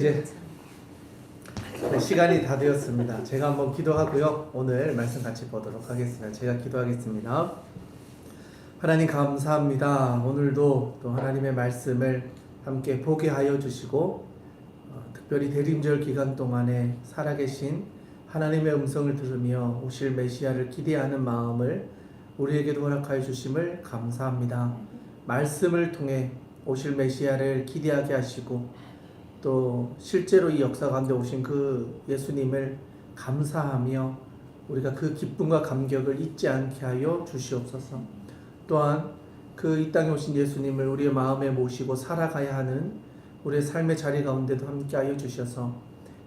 이제 시간이 다 되었습니다. 제가 한번 기도하고요. 오늘 말씀 같이 보도록 하겠습니다. 제가 기도하겠습니다. 하나님 감사합니다. 오늘도 또 하나님의 말씀을 함께 보게 하여 주시고 특별히 대림절 기간 동안에 살아계신 하나님의 음성을 들으며 오실 메시아를 기대하는 마음을 우리에게도 허락하여 주심을 감사합니다. 말씀을 통해 오실 메시아를 기대하게 하시고 또 실제로 이 역사 가운데 오신 그 예수님을 감사하며 우리가 그 기쁨과 감격을 잊지 않게 하여 주시옵소서. 또한 그 이 땅에 오신 예수님을 우리의 마음에 모시고 살아가야 하는 우리의 삶의 자리 가운데도 함께 하여 주셔서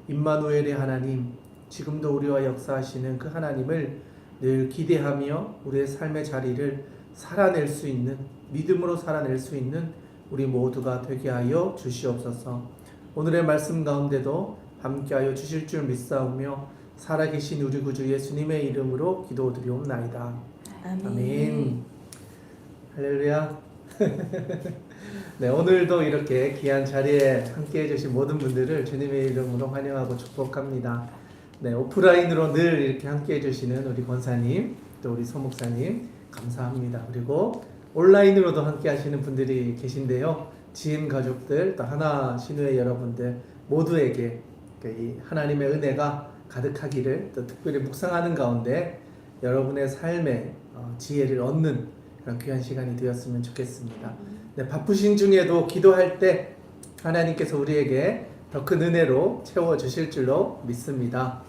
임마누엘의 하나님, 지금도 우리와 역사하시는 그 하나님을 늘 기대하며 우리의 삶의 자리를 살아낼 수 있는, 믿음으로 살아낼 수 있는 우리 모두가 되게 하여 주시옵소서. 오늘의 말씀 가운데도 함께하여 주실 줄 믿사오며 살아계신 우리 구주 예수님의 이름으로 기도드리옵나이다. 아멘. 할렐루야. 네, 오늘도 이렇게 귀한 자리에 함께해 주신 모든 분들을 주님의 이름으로 환영하고 축복합니다. 네, 오프라인으로 늘 이렇게 함께해 주시는 우리 권사님, 또 우리 소목사님 감사합니다. 그리고 온라인으로도 함께 하시는 분들이 계신데요. 지인 가족들, 또 하나 신우의 여러분들 모두에게 이 하나님의 은혜가 가득하기를, 또 특별히 묵상하는 가운데 여러분의 삶에 지혜를 얻는 그런 귀한 시간이 되었으면 좋겠습니다. 네, 바쁘신 중에도 기도할 때 하나님께서 우리에게 더 큰 은혜로 채워주실 줄로 믿습니다.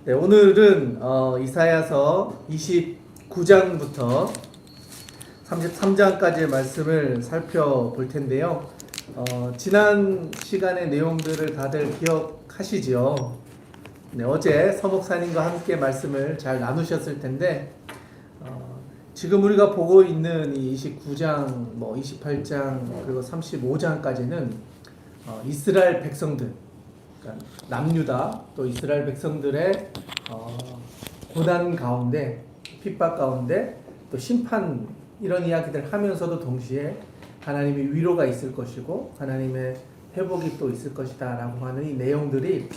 네, 오늘은 이사야서 29장부터 33장까지의 말씀을 살펴볼 텐데요. 지난 시간의 내용들을 다들 기억하시죠? 네, 어제 서목사님과 함께 말씀을 잘 나누셨을 텐데 지금 우리가 보고 있는 이 29장, 28장, 그리고 35장까지는 이스라엘 백성들, 그러니까 남유다 또 이스라엘 백성들의 고난 가운데, 핍박 가운데 또 심판 이런 이야기들 하면서도 동시에 하나님의 위로가 있을 것이고 하나님의 회복이 또 있을 것이다 라고 하는 이 내용들이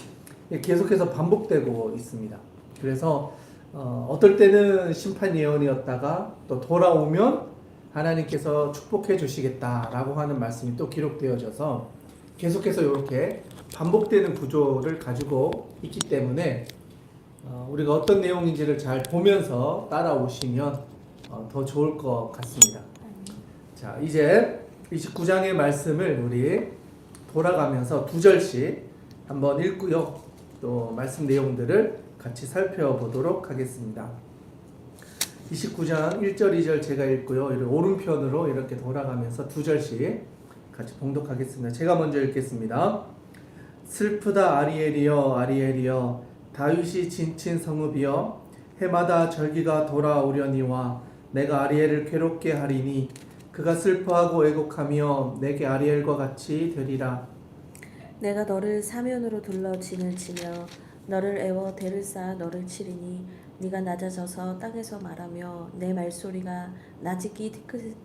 계속해서 반복되고 있습니다. 그래서 어떨 때는 심판 예언이었다가 또 돌아오면 하나님께서 축복해 주시겠다라고 하는 말씀이 또 기록되어져서 계속해서 이렇게 반복되는 구조를 가지고 있기 때문에 우리가 어떤 내용인지를 잘 보면서 따라오시면 더 좋을 것 같습니다. 자, 이제 29장의 말씀을 우리 돌아가면서 두 절씩 한번 읽고요. 또 말씀 내용들을 같이 살펴보도록 하겠습니다. 29장 1절, 2절 제가 읽고요. 오른편으로 이렇게 돌아가면서 두 절씩 같이 봉독하겠습니다. 제가 먼저 읽겠습니다. 슬프다 아리엘이여 아리엘이여 다윗이 지친 성읍이여 해마다 절기가 돌아오려니와 내가 아리엘을 괴롭게 하리니 그가 슬퍼하고 애곡하며 내게 아리엘과 같이 되리라. 내가 너를 사면으로 둘러 진을 치며 너를 애워 대를 쌓아 너를 치리니 네가 낮아져서 땅에서 말하며 내 말소리가 나직기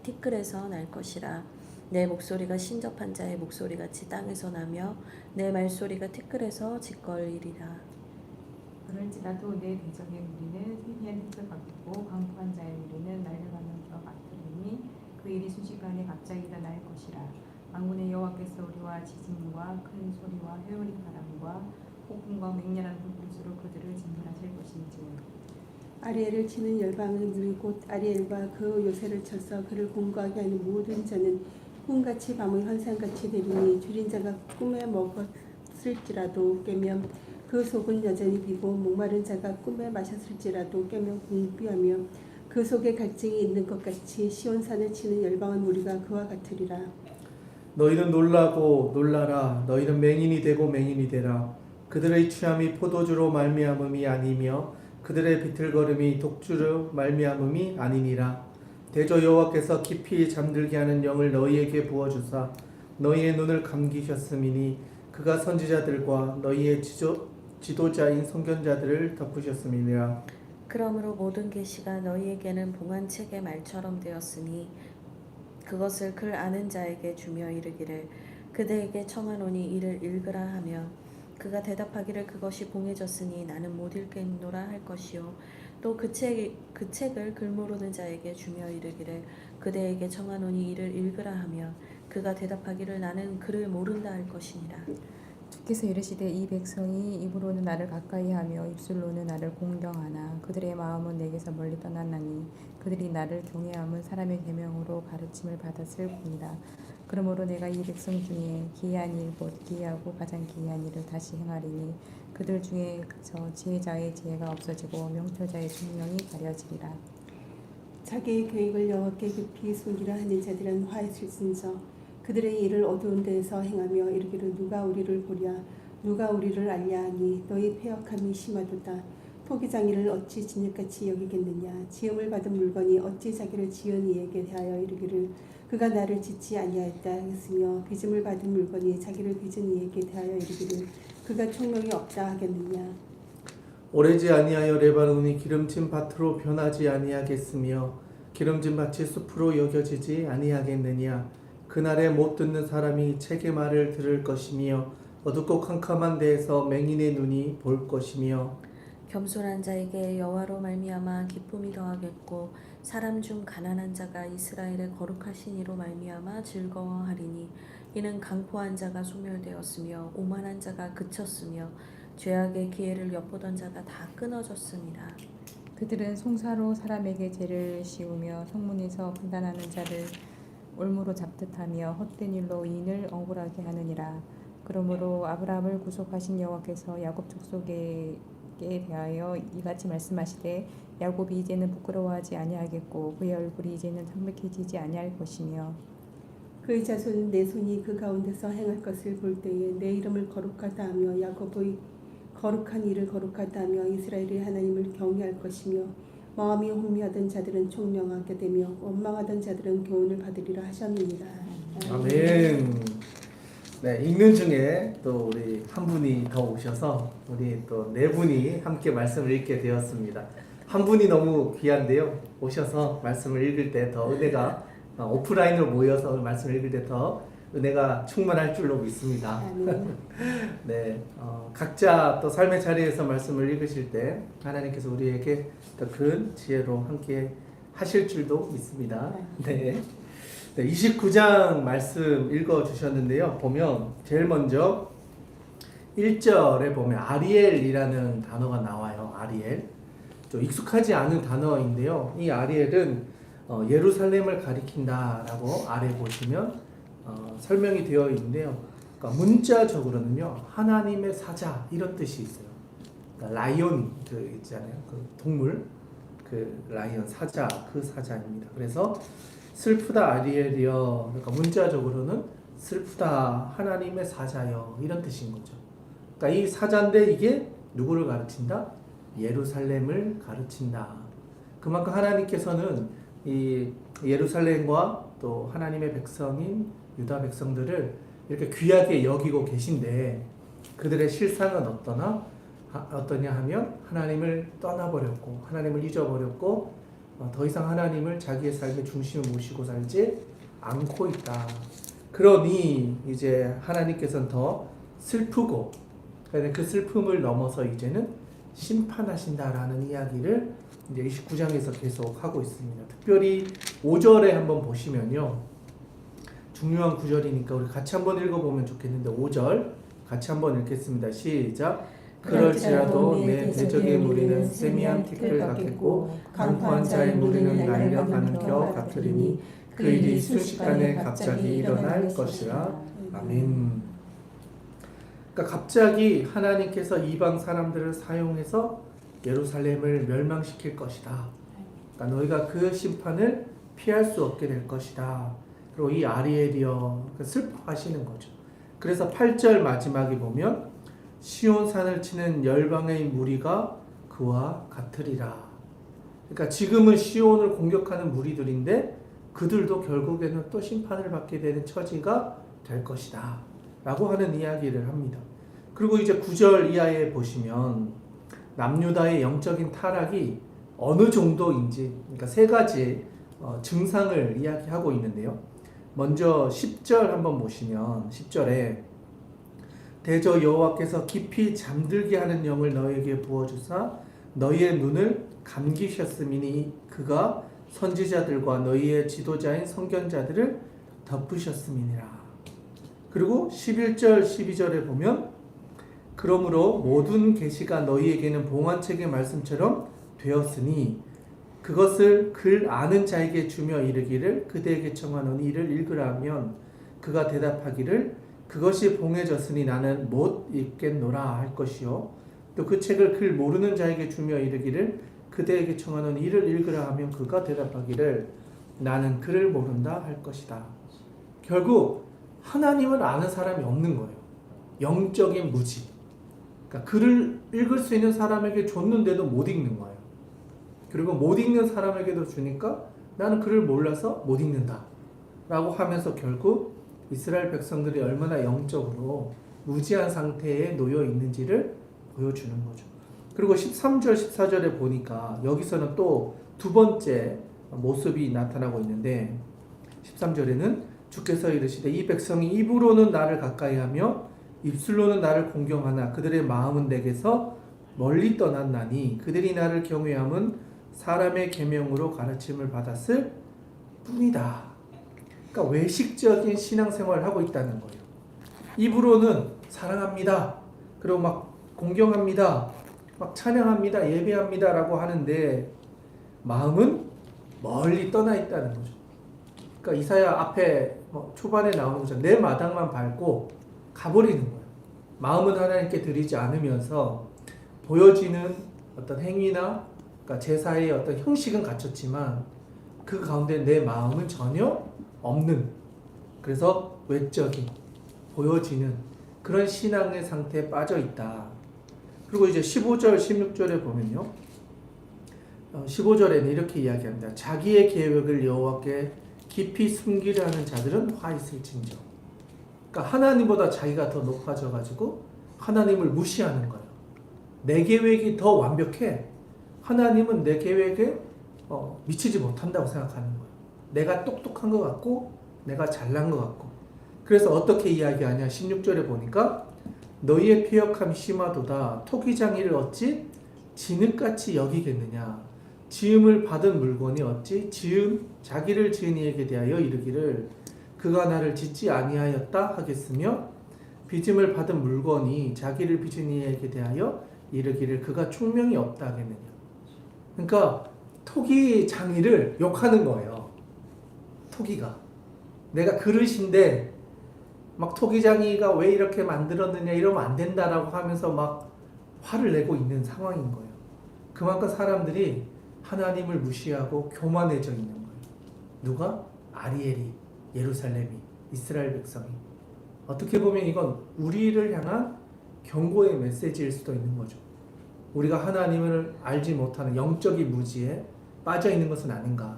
티끌에서 날 것이라. 내 목소리가 신접한 자의 목소리같이 땅에서 나며 내 말소리가 티끌에서 짓거리리라. 그럴지라도 내 대적의 무리는 희미한 흙을 같고 강포한 자의 무리는 날려가는 겨 같으리니 그 일이 순식간에 갑자기 일어날 것이라. 만군의 여호와께서 우리와 지진과 큰 소리와 회오리 바람과 폭풍과 맹렬한 불꽃으로 그들을 진멸하실 것인지요. 아리엘을 치는 열방의 무리 곧 아리엘과 그 요새를 쳐서 그를 공고하게 하는 모든 자는 꿈같이 밤의 환상같이 되리니 줄인 자가 꿈에 먹었을지라도 깨면 그 속은 여전히 비고 목마른 자가 꿈에 마셨을지라도 깨면 궁비하며 그 속에 갈증이 있는 것 같이 시온산을 치는 열방의 무리가 그와 같으리라. 너희는 놀라고 놀라라. 너희는 맹인이 되고 맹인이 되라. 그들의 취함이 포도주로 말미암음이 아니며 그들의 비틀거림이 독주로 말미암음이 아니니라. 대저 여호와께서 깊이 잠들게 하는 영을 너희에게 부어주사 너희의 눈을 감기셨음이니 그가 선지자들과 너희의 지도자인 선견자들을 덮으셨음이니라. 그러므로 모든 계시가 너희에게는 봉안책의 말처럼 되었으니 그것을 글 아는 자에게 주며 이르기를 그대에게 청하노니 이를 읽으라 하며 그가 대답하기를 그것이 봉해졌으니 나는 못 읽겠노라 할 것이요 또 그 책을 글모르는 자에게 주며 이르기를 그대에게 청하노니 이를 읽으라 하며 그가 대답하기를 나는 글을 모른다 할 것이니라. 주께서 이르시되 이 백성이 입으로는 나를 가까이하며 입술로는 나를 공경하나 그들의 마음은 내게서 멀리 떠났나니 그들이 나를 경외함은 사람의 계명으로 가르침을 받았을 뿐이라. 그러므로 내가 이 백성 중에 기이한 일 곧 기이하고 가장 기이한 일을 다시 행하리니 그들 중에서 지혜자의 지혜가 없어지고 명철자의 총명이 가려지리라. 자기의 계획을 여호와께 깊이 숨기라 하는 자들은 화했을진저 그들의 일을 어두운 데에서 행하며 이르기를 누가 우리를 보랴 누가 우리를 알랴 하니 너희 패역함이 심하도다. 토기장이를 어찌 진흙같이 여기겠느냐 지음을 받은 물건이 어찌 자기를 지은 이에게 대하여 이르기를 그가 나를 짓지 아니하였다 하겠으며 빚음을 받은 물건이 자기를 빚은 이에게 대하여 이르기를 그가 총명이 없다 하겠느냐. 오래지 아니하여 레바논이 기름진 밭으로 변하지 아니하겠으며 기름진 밭이 숲으로 여겨지지 아니하겠느냐. 그날에 못 듣는 사람이 책의 말을 들을 것이며 어둡고 캄캄한 데에서 맹인의 눈이 볼 것이며 겸손한 자에게 여호와로 말미암아 기쁨이 더하겠고 사람 중 가난한 자가 이스라엘의 거룩하신 이로 말미암아 즐거워하리니 이는 강포한 자가 소멸되었으며 오만한 자가 그쳤으며 죄악의 기회를 엿보던 자가 다 끊어졌습니다. 그들은 송사로 사람에게 죄를 씌우며 성문에서 판단하는 자를 올무로 잡듯하며 헛된 일로 이인을 억울하게 하느니라. 그러므로 아브라함을 구속하신 여호와께서 야곱 족속에 대하여 이같이 말씀하시되 야곱이 이제는 부끄러워하지 아니하겠고 그의 얼굴이 이제는 창백해지지 아니할 것이며 그의 자손은 내 손이 그 가운데서 행할 것을 볼 때에 내 이름을 거룩하다 하며 야곱의 거룩한 일을 거룩하다 하며 이스라엘의 하나님을 경외할 것이며 마음이 혼미하던 자들은 총명하게 되며 원망하던 자들은 교훈을 받으리라 하셨느니라. 아멘. 네, 읽는 중에 또 우리 한 분이 더 오셔서 우리 또 네 분이 함께 말씀을 읽게 되었습니다. 한 분이 너무 귀한데요. 오셔서 말씀을 읽을 때 더 은혜가 오프라인으로 모여서 말씀을 읽을 때 더 은혜가 충만할 줄로 믿습니다. 네, 각자 또 삶의 자리에서 말씀을 읽으실 때 하나님께서 우리에게 더 큰 지혜로 함께 하실 줄도 믿습니다. 네. 네, 29장 말씀 읽어주셨는데요. 보면 제일 먼저 1절에 보면 아리엘이라는 단어가 나와요. 아리엘. 좀 익숙하지 않은 단어인데요. 이 아리엘은 예루살렘을 가리킨다라고 아래 보시면 설명이 되어 있는데요. 그러니까 문자적으로는요, 하나님의 사자 이런 뜻이 있어요. 그러니까 라이온 그 있잖아요. 그 동물, 그 라이온 사자, 그 사자입니다. 그래서 슬프다 아리엘이여. 그러니까 문자적으로는 슬프다 하나님의 사자여 이런 뜻인 거죠. 그러니까 이 사자인데 이게 누구를 가르친다? 예루살렘을 가르친다. 그만큼 하나님께서는 이 예루살렘과 또 하나님의 백성인 유다 백성들을 이렇게 귀하게 여기고 계신데 그들의 실상은 어떠냐 하면 하나님을 떠나버렸고 하나님을 잊어버렸고 더 이상 하나님을 자기의 삶의 중심을 모시고 살지 않고 있다. 그러니 이제 하나님께서는 더 슬프고 그 슬픔을 넘어서 이제는 심판하신다라는 이야기를 이제 29장에서 계속 하고 있습니다. 특별히 5절에 한번 보시면요. 중요한 구절이니까 우리 같이 한번 읽어보면 좋겠는데 5절 같이 한번 읽겠습니다. 시작. 그럴지라도 내 대적의 무리는 세미한 티끌 같겠고 강포한 자의 무리는 날려가는 겨 같으리니 그 일이 순식간에 갑자기 일어날 것이라. 아멘. 그러니까 갑자기 하나님께서 이방 사람들을 사용해서 예루살렘을 멸망시킬 것이다. 그러니까 너희가 그 심판을 피할 수 없게 될 것이다. 그리고 이 아리엘이여 슬퍼하시는 거죠. 그래서 8절 마지막에 보면 시온 산을 치는 열방의 무리가 그와 같으리라. 그러니까 지금은 시온을 공격하는 무리들인데 그들도 결국에는 또 심판을 받게 되는 처지가 될 것이다 라고 하는 이야기를 합니다. 그리고 이제 9절 이하에 보시면 남유다의 영적인 타락이 어느 정도인지, 그러니까 세 가지 증상을 이야기하고 있는데요. 먼저 10절 한번 보시면 10절에 대저 여호와께서 깊이 잠들게 하는 영을 너희에게 부어주사 너희의 눈을 감기셨음이니 그가 선지자들과 너희의 지도자인 선견자들을 덮으셨음이니라. 그리고 11절 12절에 보면 그러므로 모든 계시가 너희에게는 봉헌책의 말씀처럼 되었으니 그것을 글 아는 자에게 주며 이르기를 그대에게 청하노니 이를 읽으라 하면 그가 대답하기를 그것이 봉해졌으니 나는 못 읽겠노라 할 것이요 또 그 책을 글 모르는 자에게 주며 이르기를 그대에게 청하노니 이를 읽으라 하면 그가 대답하기를 나는 글을 모른다 할 것이다. 결국 하나님을 아는 사람이 없는 거예요. 영적인 무지. 그러니까 글을 읽을 수 있는 사람에게 줬는데도 못 읽는 거예요. 그리고 못 읽는 사람에게도 주니까 나는 글을 몰라서 못 읽는다 라고 하면서 결국 이스라엘 백성들이 얼마나 영적으로 무지한 상태에 놓여 있는지를 보여주는 거죠. 그리고 13절 14절에 보니까 여기서는 또 두 번째 모습이 나타나고 있는데 13절에는 주께서 이르시되 이 백성이 입으로는 나를 가까이하며 입술로는 나를 공경하나 그들의 마음은 내게서 멀리 떠났나니 그들이 나를 경외함은 사람의 계명으로 가르침을 받았을 뿐이다. 그러니까 외식적인 신앙생활을 하고 있다는 거예요. 입으로는 사랑합니다. 그리고 막 공경합니다. 막 찬양합니다. 예배합니다. 라고 하는데 마음은 멀리 떠나 있다는 거죠. 그러니까 이사야 앞에 초반에 나오는 것처럼 내 마당만 밟고 가버리는 거예요. 마음은 하나님께 드리지 않으면서 보여지는 어떤 행위나 그러니까 제사의 어떤 형식은 갖췄지만 그 가운데 내 마음은 전혀 없는, 그래서 외적인 보여지는 그런 신앙의 상태에 빠져 있다. 그리고 이제 15절 16절에 보면요 15절에는 이렇게 이야기합니다. 자기의 계획을 여호와께 깊이 숨기려 하는 자들은 화 있을진저. 그러니까 하나님보다 자기가 더 높아져 가지고 하나님을 무시하는 거예요. 내 계획이 더 완벽해. 하나님은 내 계획에 미치지 못한다고 생각하는 거예요. 내가 똑똑한 것 같고 내가 잘난 것 같고. 그래서 어떻게 이야기하냐 16절에 보니까 너희의 피역함이 심하도다. 토기장이를 어찌 진흙같이 여기겠느냐. 지음을 받은 물건이 어찌 자기를 지은 이에게 대하여 이르기를 그가 나를 짓지 아니하였다 하겠으며 빚음을 받은 물건이 자기를 빚은 이에게 대하여 이르기를 그가 총명이 없다 하겠느냐. 그러니까 토기장이를 욕하는 거예요. 토기가 내가 그릇인데 막 토기장이가 왜 이렇게 만들었느냐 이러면 안 된다라고 하면서 막 화를 내고 있는 상황인 거예요. 그만큼 사람들이 하나님을 무시하고 교만해져 있는 거예요. 누가? 아리엘이, 예루살렘이, 이스라엘 백성이. 어떻게 보면 이건 우리를 향한 경고의 메시지일 수도 있는 거죠. 우리가 하나님을 알지 못하는 영적인 무지에 빠져 있는 것은 아닌가.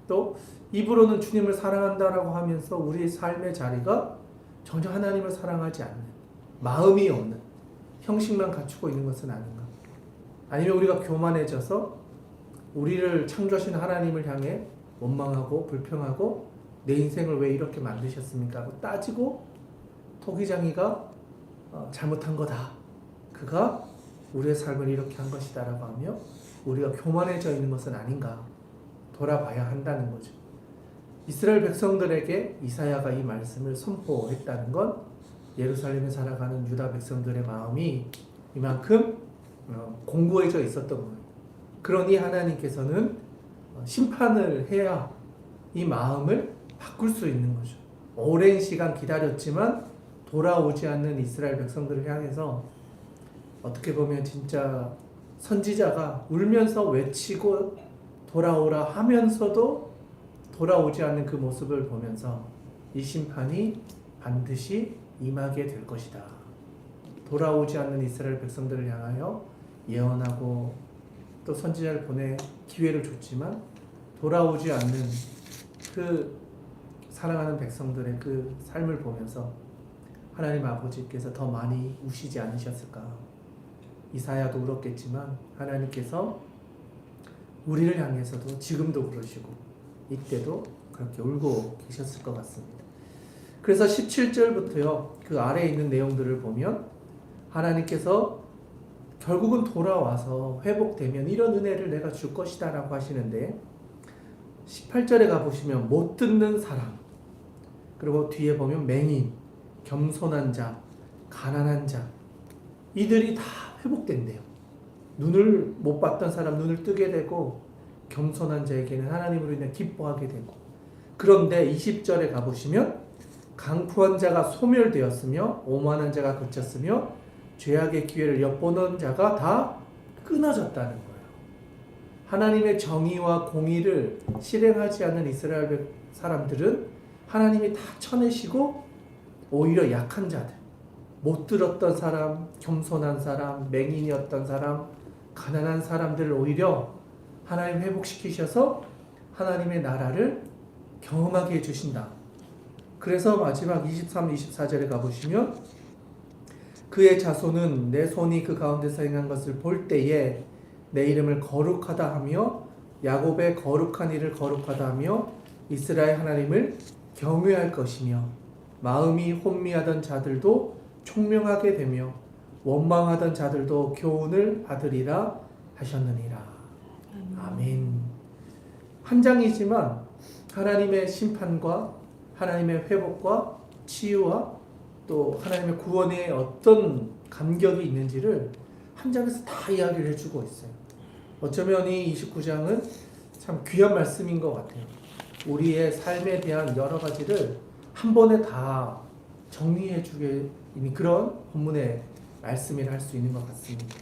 또 입으로는 주님을 사랑한다라고 하면서 우리의 삶의 자리가 전혀 하나님을 사랑하지 않는, 마음이 없는, 형식만 갖추고 있는 것은 아닌가. 아니면 우리가 교만해져서 우리를 창조하신 하나님을 향해 원망하고 불평하고 내 인생을 왜 이렇게 만드셨습니까? 하고 따지고 토기장이가 잘못한 거다. 그가 우리의 삶을 이렇게 한 것이다 라고 하며 우리가 교만해져 있는 것은 아닌가 돌아봐야 한다는 거죠. 이스라엘 백성들에게 이사야가 이 말씀을 선포했다는 건 예루살렘에 살아가는 유다 백성들의 마음이 이만큼 공고해져 있었던 거예요. 그러니 하나님께서는 심판을 해야 이 마음을 바꿀 수 있는 거죠. 오랜 시간 기다렸지만 돌아오지 않는 이스라엘 백성들을 향해서 어떻게 보면 진짜 선지자가 울면서 외치고 돌아오라 하면서도 돌아오지 않는 그 모습을 보면서 이 심판이 반드시 임하게 될 것이다. 돌아오지 않는 이스라엘 백성들을 향하여 예언하고 또 선지자를 보내 기회를 줬지만 돌아오지 않는 그 사랑하는 백성들의 그 삶을 보면서 하나님 아버지께서 더 많이 우시지 않으셨을까. 이사야도 울었겠지만 하나님께서 우리를 향해서도 지금도 그러시고 이때도 그렇게 울고 계셨을 것 같습니다. 그래서 17절부터요. 그 아래에 있는 내용들을 보면 하나님께서 결국은 돌아와서 회복되면 이런 은혜를 내가 줄 것이다 라고 하시는데 18절에 가보시면 못 듣는 사람, 그리고 뒤에 보면 맹인, 겸손한 자, 가난한 자, 이들이 다 회복된대요. 눈을 못 봤던 사람 눈을 뜨게 되고, 겸손한 자에게는 하나님으로 인해 기뻐하게 되고. 그런데 20절에 가보시면 강포한 자가 소멸되었으며 오만한 자가 그쳤으며 죄악의 기회를 엿보는 자가 다 끊어졌다는 거예요. 하나님의 정의와 공의를 실행하지 않는 이스라엘 사람들은 하나님이 다 쳐내시고 오히려 약한 자들, 못 들었던 사람, 겸손한 사람, 맹인이었던 사람, 가난한 사람들을 오히려 하나님 회복시키셔서 하나님의 나라를 경험하게 해주신다. 그래서 마지막 23, 24절에 가보시면 그의 자손은 내 손이 그 가운데서 행한 것을 볼 때에 내 이름을 거룩하다 하며 야곱의 거룩한 일을 거룩하다 하며 이스라엘 하나님을 경외할 것이며 마음이 혼미하던 자들도 총명하게 되며 원망하던 자들도 교훈을 받으리라 하셨느니라. 아멘. 한 장이지만 하나님의 심판과 하나님의 회복과 치유와 또 하나님의 구원에 어떤 감격이 있는지를 한 장에서 다 이야기를 해주고 있어요. 어쩌면 이 29장은 참 귀한 말씀인 것 같아요. 우리의 삶에 대한 여러 가지를 한 번에 다 정리해주게 있는 그런 본문의 말씀이라 할 수 있는 것 같습니다.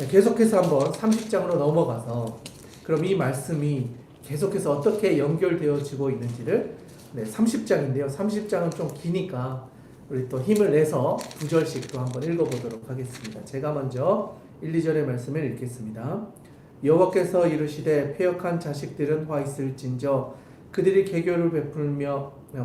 계속해서 한번 30장으로 넘어가서 그럼 이 말씀이 계속해서 어떻게 연결되어지고 있는지를 30장인데요. 30장은 좀 기니까 우리 또 힘을 내서 9절씩 또 한번 읽어보도록 하겠습니다. 제가 먼저 1, 2절의 말씀을 읽겠습니다. 여호와께서 이르시되 패역한 자식들은 화 있을진저 그들이 계교를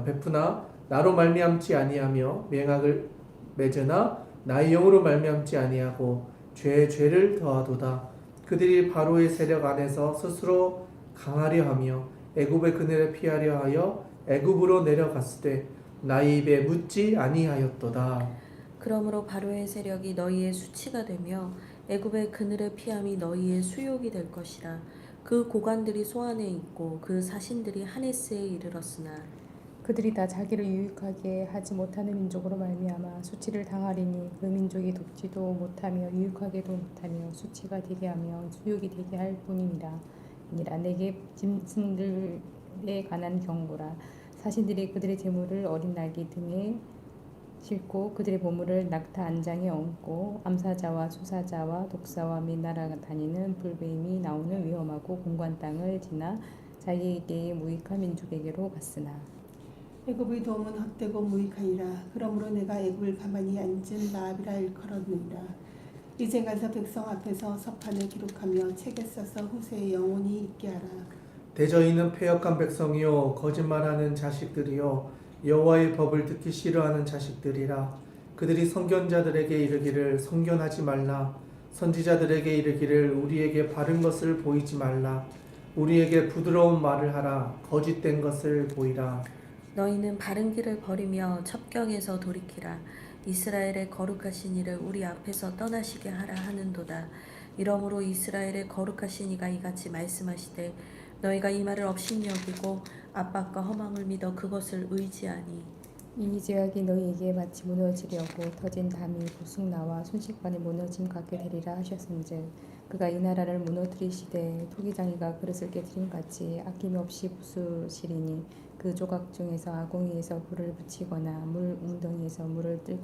베푸나 나로 말미암지 아니하며 맹악을 맺으나 나의 영으로 말미암지 아니하고 죄에 죄를 더하도다. 그들이 바로의 세력 안에서 스스로 강하려 하며 애굽의 그늘에 피하려 하여 애굽으로 내려갔을 때 나의 입에 묻지 아니하였도다. 그러므로 바로의 세력이 너희의 수치가 되며 애굽의 그늘의 피함이 너희의 수욕이 될 것이라. 그 고관들이 소안에 있고 그 사신들이 하네스에 이르렀으나 그들이 다 자기를 유익하게 하지 못하는 민족으로 말미암아 수치를 당하리니 그 민족이 돕지도 못하며 유익하게도 못하며 수치가 되게 하며 수욕이 되게 할 뿐이니라. 내게 짐승들에 관한 경고라. 사신들이 그들의 재물을 어린 날개 등에 싣고 그들의 보물을 낙타 안장에 얹고 암사자와 수사자와 독사와 및 날아다니는 불뱀이 나오는 위험하고 공고한 땅을 지나 자기에게 무익한 민족에게로 갔으나 애굽의 도움은 헛되고 무익하니라. 그러므로 내가 애굽을 가만히 앉은 라합이라 일컬었느니라. 이제 가서 백성 앞에서 서판을 기록하며 책에 써서 후세에 영원히 있게 하라. 대저 있는 패역한 백성이요 거짓말하는 자식들이요 여호와의 법을 듣기 싫어하는 자식들이라. 그들이 선견자들에게 이르기를 선견하지 말라. 선지자들에게 이르기를 우리에게 바른 것을 보이지 말라. 우리에게 부드러운 말을 하라. 거짓된 것을 보이라. 너희는 바른 길을 버리며 첩경에서 돌이키라. 이스라엘의 거룩하신 이를 우리 앞에서 떠나시게 하라 하는도다. 이러므로 이스라엘의 거룩하신 이가 이같이 말씀하시되 너희가 이 말을 업신여기고 압박과 허망을 믿어 그것을 의지하니 이 죄악이 너희에게 마치 무너지려고 터진 담이 부쑥 나와 순식간에 무너짐 같게 되리라 하셨은즉 그가 이 나라를 무너뜨리시되 토기장이가 그릇을 깨뜨린 같이 아낌없이 부수시리니 그 조각 중에서 아궁이에서 불을 붙이거나 물 웅덩이에서 물을 뜰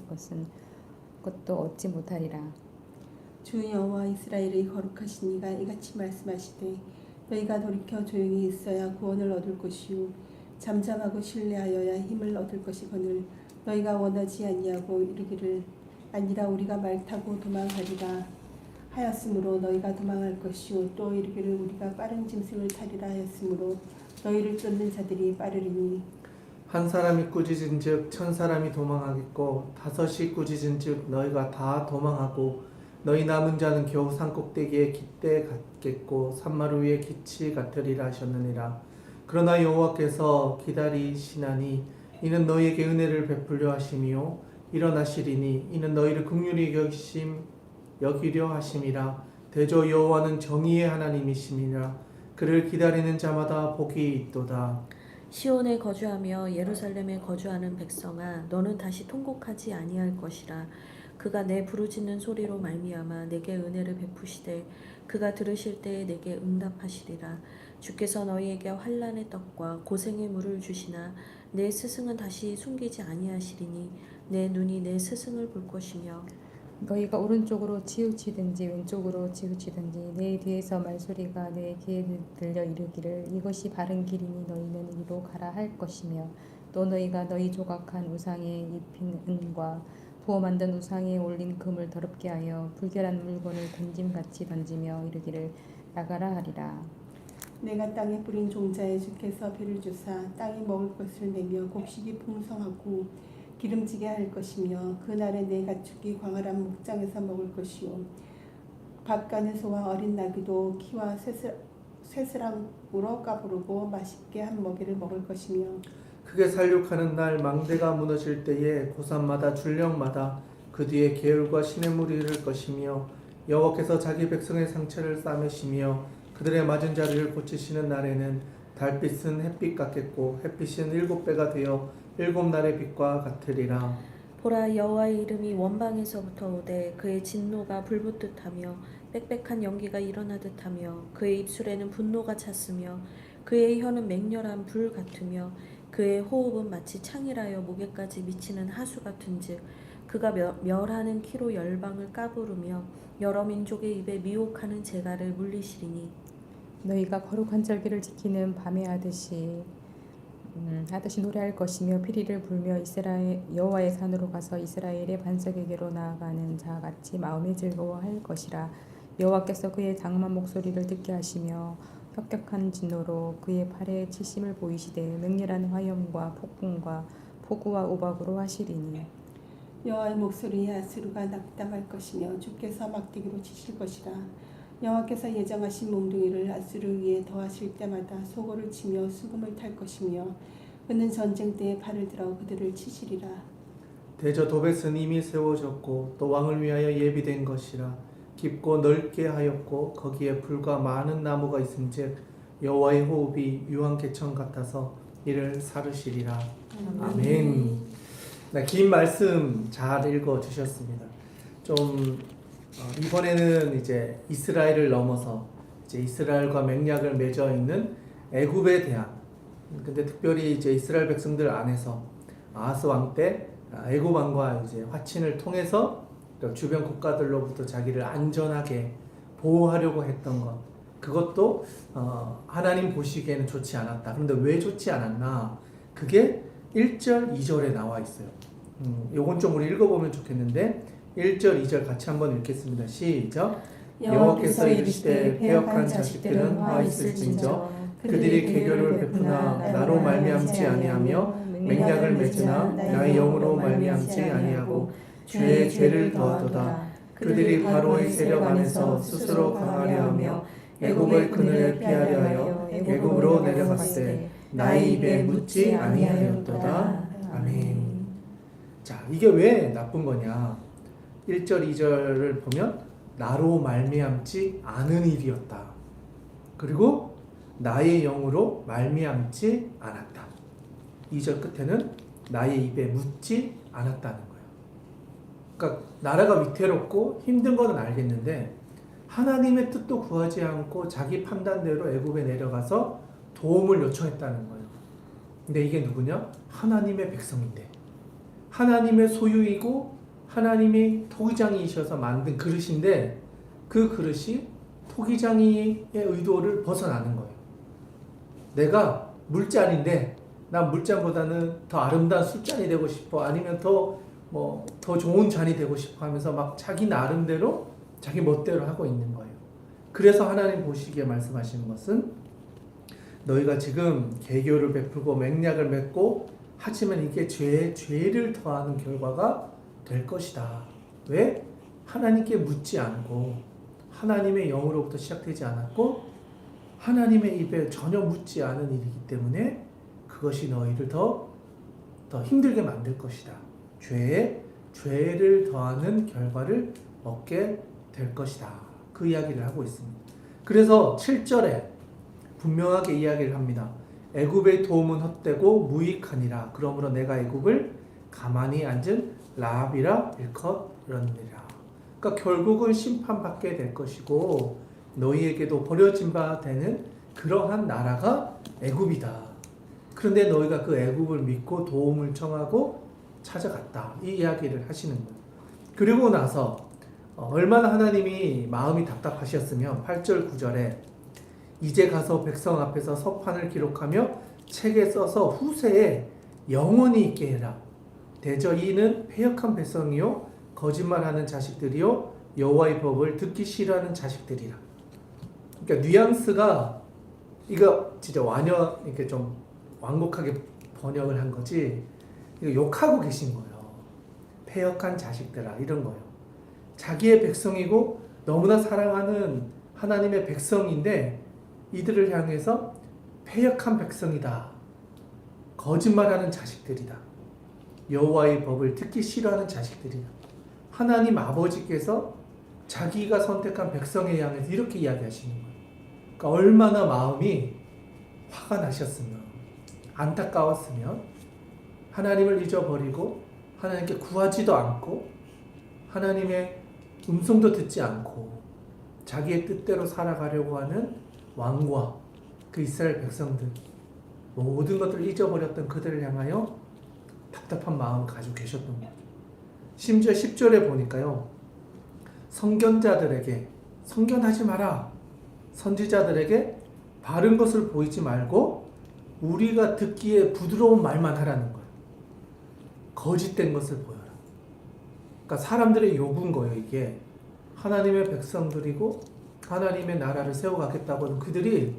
것도 얻지 못하리라. 주 여호와 이스라엘의 거룩하신 이가 이같이 말씀하시되 너희가 돌이켜 조용히 있어야 구원을 얻을 것이요 잠잠하고 신뢰하여야 힘을 얻을 것이거늘 너희가 원하지 아니하고 이르기를 아니라 우리가 말 타고 도망하리라 하였으므로 너희가 도망할 것이요 또 이르기를 우리가 빠른 짐승을 타리라 하였으므로 너희를 쫓는 자들이 빠르리니 한 사람이 꾸짖은즉 천 사람이 도망하겠고 다섯이 꾸짖은즉 너희가 다 도망하고 너희 남은 자는 겨우 산꼭대기에 깃대 같겠고 산마루 위에 기치 같으리라 하셨느니라. 그러나 여호와께서 기다리시나니 이는 너희에게 은혜를 베풀려 하심이요 일어나시리니 이는 너희를 긍휼히 여기려 하심이라. 대저 여호와는 정의의 하나님이심이라. 그를 기다리는 자마다 복이 있도다. 시온에 거주하며 예루살렘에 거주하는 백성아, 너는 다시 통곡하지 아니할 것이라. 그가 내 부르짖는 소리로 말미암아 내게 은혜를 베푸시되 그가 들으실 때에 내게 응답하시리라. 주께서 너희에게 환난의 떡과 고생의 물을 주시나 내 스승은 다시 숨기지 아니하시리니 내 눈이 내 스승을 볼 것이며 너희가 오른쪽으로 치우치든지 왼쪽으로 치우치든지 내 뒤에서 말소리가 내 귀에 들려 이르기를 이것이 바른 길이니 너희는 이리로 가라 할 것이며 또 너희가 너희 조각한 우상에 입힌 은과 부어 만든 우상에 올린 금을 더럽게 하여 불결한 물건을 던짐같이 던지며 이르기를 나가라 하리라. 내가 땅에 뿌린 종자에 주께서 비를 주사 땅이 먹을 것을 내며 곡식이 풍성하고 기름지게 할 것이며 그날에 내 가축이 광활한 목장에서 먹을 것이요 밭가는 소와 어린 나귀도 키와 쇠스랑으로 까부르고 맛있게 한 먹이를 먹을 것이며 크게 살육하는 날 망대가 무너질 때에 고산마다 줄령마다 그 뒤에 계율과 시냇물이 흐를 것이며 여호와께서 자기 백성의 상처를 싸매시며 그들의 맞은 자리를 고치시는 날에는 달빛은 햇빛 같겠고 햇빛은 7배가 되어 7날의 빛과 같으리라. 보라, 여호와의 이름이 원방에서부터 오되 그의 진노가 불붙듯하며 빽빽한 연기가 일어나듯하며 그의 입술에는 분노가 찼으며 그의 혀는 맹렬한 불 같으며 그의 호흡은 마치 창이라여 목에까지 미치는 하수 같은즉 그가 멸하는 키로 열방을 까부르며 여러 민족의 입에 미혹하는 재갈을 물리시리니 너희가 거룩한 절기를 지키는 밤에 하듯이 노래할 것이며 피리를 불며 이스라엘 여호와의 산으로 가서 이스라엘의 반석에게로 나아가는 자 같이 마음에 즐거워할 것이라. 여호와께서 그의 장엄한 목소리를 듣게 하시며 혁혁한 진노로 그의 팔에 치심을 보이시되 맹렬한 화염과 폭풍과 폭우와 우박으로 하시리니 여호와의 목소리에 아수르가 낙담할 것이며 주께서 막대기로 치실 것이라. 여호와께서 예정하신 몽둥이를 아수르 위에 더하실 때마다 소고를 치며 수금을 탈 것이며 그는 전쟁 때에 팔을 들어 그들을 치시리라. 대저 도벳은 이미 세워졌고 또 왕을 위하여 예비된 것이라. 깊고 넓게 하였고 거기에 불과 많은 나무가 있은즉 여호와의 호흡이 유황 개천 같아서 이를 사르시리라. 아멘. 네, 긴 말씀 잘 읽어 주셨습니다. 좀 이번에는 이제 이스라엘을 넘어서 이제 이스라엘과 맹약을 맺어 있는 애굽에 대한, 근데 특별히 이제 이스라엘 백성들 안에서 아하스 왕 때 애굽 왕과 이제 화친을 통해서 주변 국가들로부터 자기를 안전하게 보호하려고 했던 것, 그것도 하나님 보시기에는 좋지 않았다. 그런데 왜 좋지 않았나? 그게 1절, 2절에 나와 있어요. 요건 좀 우리 읽어보면 좋겠는데 1절, 2절 같이 한번 읽겠습니다. 시작. 여호와께서 이르시되 패역한 자식들은 화 있을진저 그들이 계교를 베푸나 나로 말미암지 아니하며 맹약을 맺으나 나의 영으로 말미암지 아니하고 죄에 죄를 더하도다. 그들이 바로의 세력 안에서 스스로 강하려 하며 애굽의 그늘에 피하려 하여 애굽으로 내려갔으되 나의 입에 묻지 아니하였도다. 아멘. 자, 이게 왜 나쁜 거냐? 1절, 2절을 보면 나로 말미암지 않은 일이었다. 그리고 나의 영으로 말미암지 않았다. 2절 끝에는 나의 입에 묻지 않았다는 거예요. 그러니까 나라가 위태롭고 힘든 것은 알겠는데 하나님의 뜻도 구하지 않고 자기 판단대로 애굽에 내려가서 도움을 요청했다는 거예요. 근데 이게 누구냐? 하나님의 백성인데, 하나님의 소유이고 하나님이 토기장이셔서 만든 그릇인데 그 그릇이 토기장이의 의도를 벗어나는 거예요. 내가 물잔인데 난 물잔보다는 더 아름다운 술잔이 되고 싶어, 아니면 더 좋은 잔이 되고 싶어 하면서 막 자기 나름대로 자기 멋대로 하고 있는 거예요. 그래서 하나님 보시기에 말씀하시는 것은 너희가 지금 계교를 베풀고 맹약을 맺고 하지만 이게 죄를 더하는 결과가 될 것이다. 왜? 하나님께 묻지 않고 하나님의 영으로부터 시작되지 않았고 하나님의 입에 전혀 묻지 않은 일이기 때문에 그것이 너희를 더 힘들게 만들 것이다. 죄를 더하는 결과를 얻게 될 것이다. 그 이야기를 하고 있습니다. 그래서 7절에 분명하게 이야기를 합니다. 애굽의 도움은 헛되고 무익하니라. 그러므로 내가 애굽을 가만히 앉은 라합이라 일컫으느니라. 그러니까 결국은 심판받게 될 것이고 너희에게도 버려진 바 되는 그러한 나라가 애굽이다. 그런데 너희가 그 애굽을 믿고 도움을 청하고 찾아갔다. 이 이야기를 하시는 거예요. 그리고 나서 얼마나 하나님이 마음이 답답하셨으면 8절 9절에 이제 가서 백성 앞에서 서판을 기록하며 책에 써서 후세에 영원히 있게 해라. 대저 이는 패역한 백성이요 거짓말하는 자식들이요 여호와의 법을 듣기 싫어하는 자식들이라. 그러니까 뉘앙스가 이거 진짜 이렇게 좀 완곡하게 번역을 한 거지. 이거 욕하고 계신 거예요. 패역한 자식들아 이런 거예요. 자기의 백성이고 너무나 사랑하는 하나님의 백성인데 이들을 향해서 패역한 백성이다. 거짓말하는 자식들이다. 여호와의 법을 듣기 싫어하는 자식들이다. 하나님 아버지께서 자기가 선택한 백성에 향해서 이렇게 이야기하시는 거예요. 그러니까 얼마나 마음이 화가 나셨으면, 안타까웠으면 하나님을 잊어버리고 하나님께 구하지도 않고 하나님의 음성도 듣지 않고 자기의 뜻대로 살아가려고 하는 왕과 그 이스라엘 백성들, 모든 것들을 잊어버렸던 그들을 향하여 답답한 마음을 가지고 계셨던 거죠. 심지어 10절에 보니까요, 선견자들에게 선견하지 마라. 선지자들에게 바른 것을 보이지 말고 우리가 듣기에 부드러운 말만 하라는 거예요. 거짓된 것을 보여라. 그러니까 사람들의 요구인 거예요. 이게 하나님의 백성들이고 하나님의 나라를 세워가겠다고 하는 그들이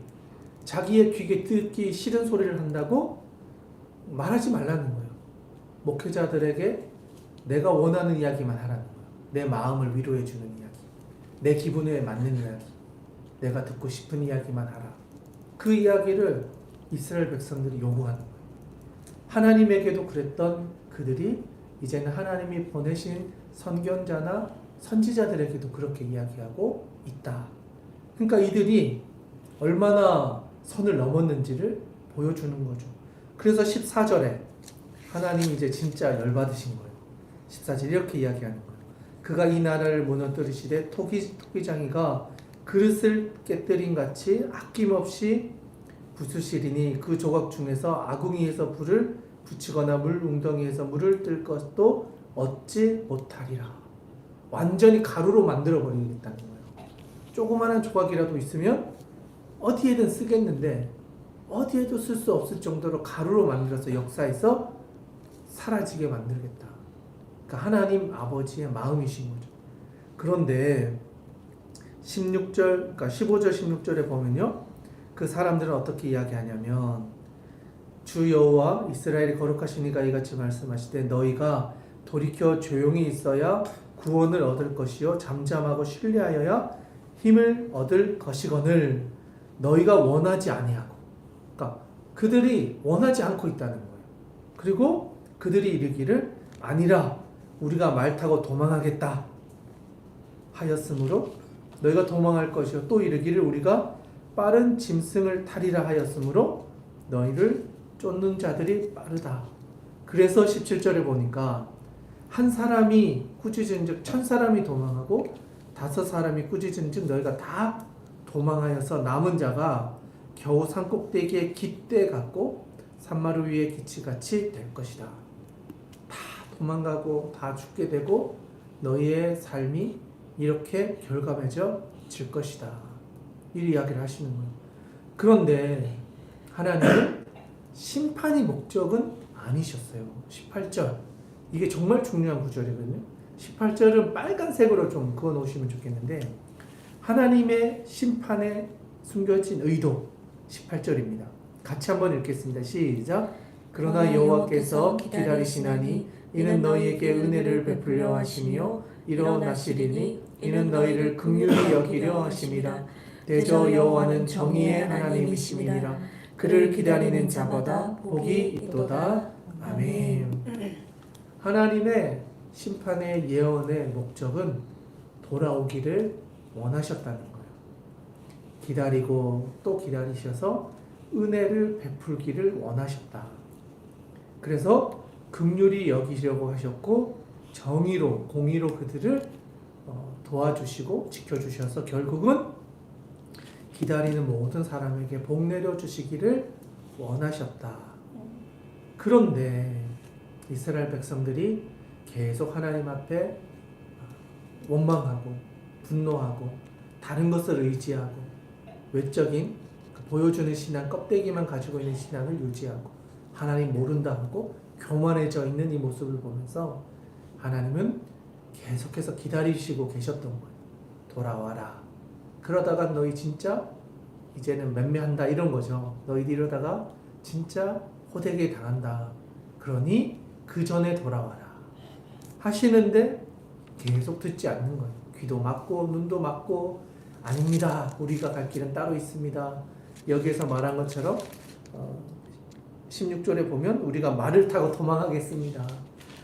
자기의 귀에 듣기 싫은 소리를 한다고 말하지 말라는 거예요. 목회자들에게 내가 원하는 이야기만 하라는 거예요. 내 마음을 위로해 주는 이야기, 내 기분에 맞는 이야기, 내가 듣고 싶은 이야기만 하라. 그 이야기를 이스라엘 백성들이 요구하는 거예요. 하나님에게도 그랬던 그들이 이제는 하나님이 보내신 선견자나 선지자들에게도 그렇게 이야기하고 있다. 그러니까 이들이 얼마나 선을 넘었는지를 보여주는 거죠. 그래서 14절에 하나님이 이제 진짜 열받으신 거예요. 14절 이렇게 이야기하는 거예요. 그가 이 나라를 무너뜨리시되 토기장이가 그릇을 깨뜨린 같이 아낌없이 부수시리니 그 조각 중에서 아궁이에서 불을 붙이거나 물 웅덩이에서 물을 뜰 것도 얻지 못하리라. 완전히 가루로 만들어 버리겠다는 거예요. 조그마한 조각이라도 있으면 어디에든 쓰겠는데 어디에도 쓸 수 없을 정도로 가루로 만들어서 역사에서 사라지게 만들겠다. 그러니까 하나님 아버지의 마음이신 거죠. 그런데 16절, 그러니까 15절 16절에 보면요, 그 사람들은 어떻게 이야기하냐면 주 여호와 이스라엘이 거룩하시니가 이같이 말씀하시되 너희가 돌이켜 조용히 있어야 구원을 얻을 것이요 잠잠하고 신뢰하여야 힘을 얻을 것이거늘 너희가 원하지 아니하고. 그러니까 그들이 원하지 않고 있다는 거예요. 그리고 그들이 이르기를 아니라 우리가 말 타고 도망하겠다 하였으므로 너희가 도망할 것이요 또 이르기를 우리가 빠른 짐승을 타리라 하였으므로 너희를 쫓는 자들이 빠르다. 그래서 17절에 보니까 한 사람이 꾸짖은즉 1000사람이 도망하고 5사람이 꾸짖은즉 너희가 다 도망하여서 남은 자가 겨우 산꼭대기에 깃대 같고 산마루 위에 기치같이 될 것이다. 다 도망가고 다 죽게 되고 너희의 삶이 이렇게 결과맺어질 것이다. 이 이야기를 하시는 거예요. 그런데 하나님은 심판이 목적은 아니셨어요. 18절 이게 정말 중요한 구절이거든요. 18절은 빨간색으로 좀 그어 놓으시면 좋겠는데 하나님의 심판에 숨겨진 의도 18절입니다. 같이 한번 읽겠습니다. 시작. 그러나 여호와께서 기다리시나니 이는 너희에게 은혜를 베풀려 하시며 일어나시리니 이는 너희를 긍휼히 여기려 하심이라. 대저 여호와는 정의의 하나님이심이니라. 그를 기다리는 자마다 복이 있도다. 아멘. 하나님의 심판의 예언의 목적은 돌아오기를 원하셨다는 거예요. 기다리고 또 기다리셔서 은혜를 베풀기를 원하셨다. 그래서 긍휼히 여기려고 하셨고 정의로 공의로 그들을 도와주시고 지켜주셔서 결국은 기다리는 모든 사람에게 복 내려주시기를 원하셨다. 그런데 이스라엘 백성들이 계속 하나님 앞에 원망하고 분노하고 다른 것을 의지하고 외적인 보여주는 신앙, 껍데기만 가지고 있는 신앙을 유지하고 하나님 모른다 하고 교만해져 있는 이 모습을 보면서 하나님은 계속해서 기다리시고 계셨던 거예요. 돌아와라. 그러다가 너희 진짜 이제는 맴매한다 이런 거죠. 너희들 이러다가 진짜 호되게 당한다. 그러니 그 전에 돌아와라. 하시는데 계속 듣지 않는 거예요. 귀도 막고 눈도 막고 아닙니다. 우리가 갈 길은 따로 있습니다. 여기에서 말한 것처럼 16절에 보면 우리가 말을 타고 도망하겠습니다.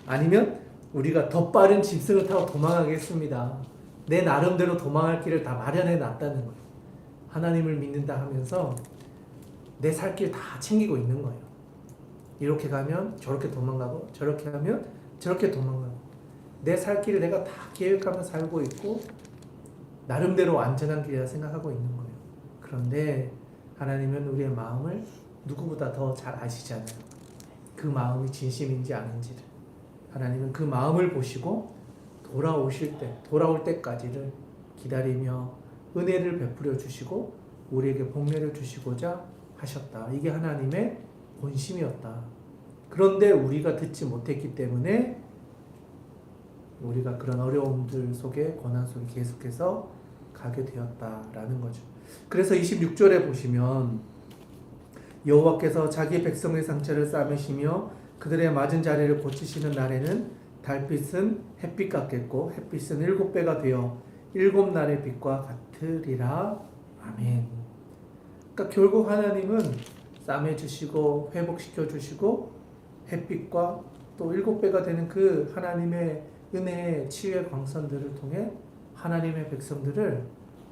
아니면 우리가 더 빠른 짐승을 타고 도망하겠습니다. 내 나름대로 도망할 길을 다 마련해 놨다는 거예요. 하나님을 믿는다 하면서 내 살 길 다 챙기고 있는 거예요. 이렇게 가면 저렇게 도망가고 저렇게 하면 저렇게 도망가고 내 살 길을 내가 다 계획하며 살고 있고 나름대로 안전한 길이라 생각하고 있는 거예요. 그런데 하나님은 우리의 마음을 누구보다 더 잘 아시잖아요. 그 마음이 진심인지 아닌지를. 하나님은 그 마음을 보시고 돌아올 때까지를 기다리며 은혜를 베풀어 주시고 우리에게 복 내려 주시고자 하셨다. 이게 하나님의 본심이었다. 그런데 우리가 듣지 못했기 때문에 우리가 그런 어려움들 속에 고난 속에 계속해서 가게 되었다라는 거죠. 그래서 26절에 보시면 여호와께서 자기 백성의 상처를 싸매시며 그들의 맞은 자리를 고치시는 날에는 달빛은 햇빛 같겠고 햇빛은 7배가 되어 7날의 빛과 같으리라. 아멘. 그러니까 결국 하나님은 싸매주시고 회복시켜주시고 햇빛과 또 7배가 되는 그 하나님의 은혜의 치유의 광선들을 통해 하나님의 백성들을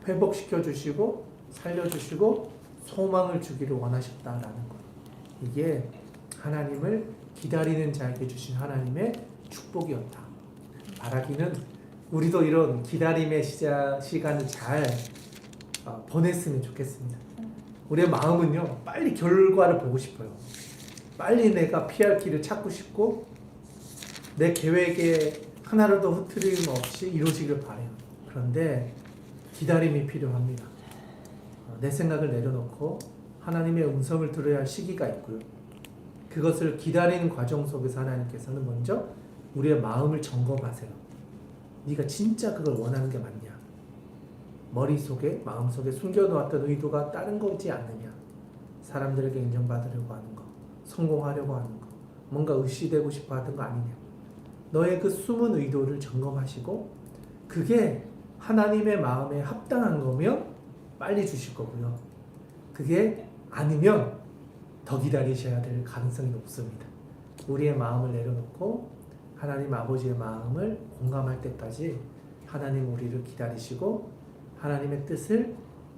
회복시켜주시고 살려주시고 소망을 주기를 원하셨다라는 것. 이게 하나님을 기다리는 자에게 주신 하나님의 축복이었다. 바라기는 우리도 이런 기다림의 시간을 잘 보냈으면 좋겠습니다. 우리의 마음은요, 빨리 결과를 보고 싶어요. 빨리 내가 피할 길을 찾고 싶고 내 계획에 하나라도 흐트림 없이 이루어지길 바라요. 그런데 기다림이 필요합니다. 내 생각을 내려놓고 하나님의 음성을 들어야 할 시기가 있고요. 그것을 기다리는 과정 속에서 하나님께서는 먼저 우리의 마음을 점검하세요. 네가 진짜 그걸 원하는 게 맞냐? 머릿속에, 마음속에 숨겨놓았던 의도가 다른 거지 않느냐? 사람들에게 인정받으려고 하는 거, 성공하려고 하는 거, 뭔가 의시되고 싶어 하던 거 아니냐? 너의 그 숨은 의도를 점검하시고 그게 하나님의 마음에 합당한 거면 빨리 주실 거고요. 그게 아니면 더 기다리셔야 될 가능성이 높습니다. 우리의 마음을 내려놓고 하나님 아버지의 마음을 공감할 때까지 하나님 우리를 기다리시고 하나님의 뜻을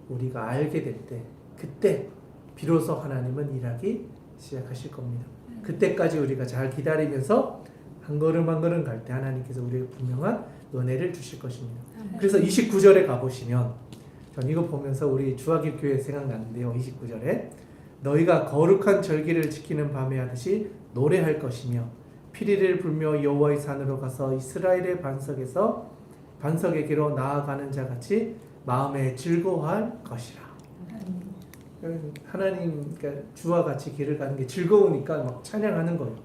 우리가 알게 될 때 그때 비로소 하나님은 일하기 시작하실 겁니다. 그때까지 우리가 잘 기다리면서 한 걸음 한 걸음 갈 때 하나님께서 우리에게 분명한 은혜를 주실 것입니다. 그래서 29절에 가보시면 전 이거 보면서 우리 주하길 교회 생각나는데요. 29절에 너희가 거룩한 절기를 지키는 밤에 하듯이 노래할 것이며 피리를 불며 여호와의 산으로 가서 이스라엘의 반석에게로 나아가는 자같이 마음에 즐거워할 것이라. 하나님, 그러니까 주와 같이 길을 가는 게 즐거우니까 막 찬양하는 거예요.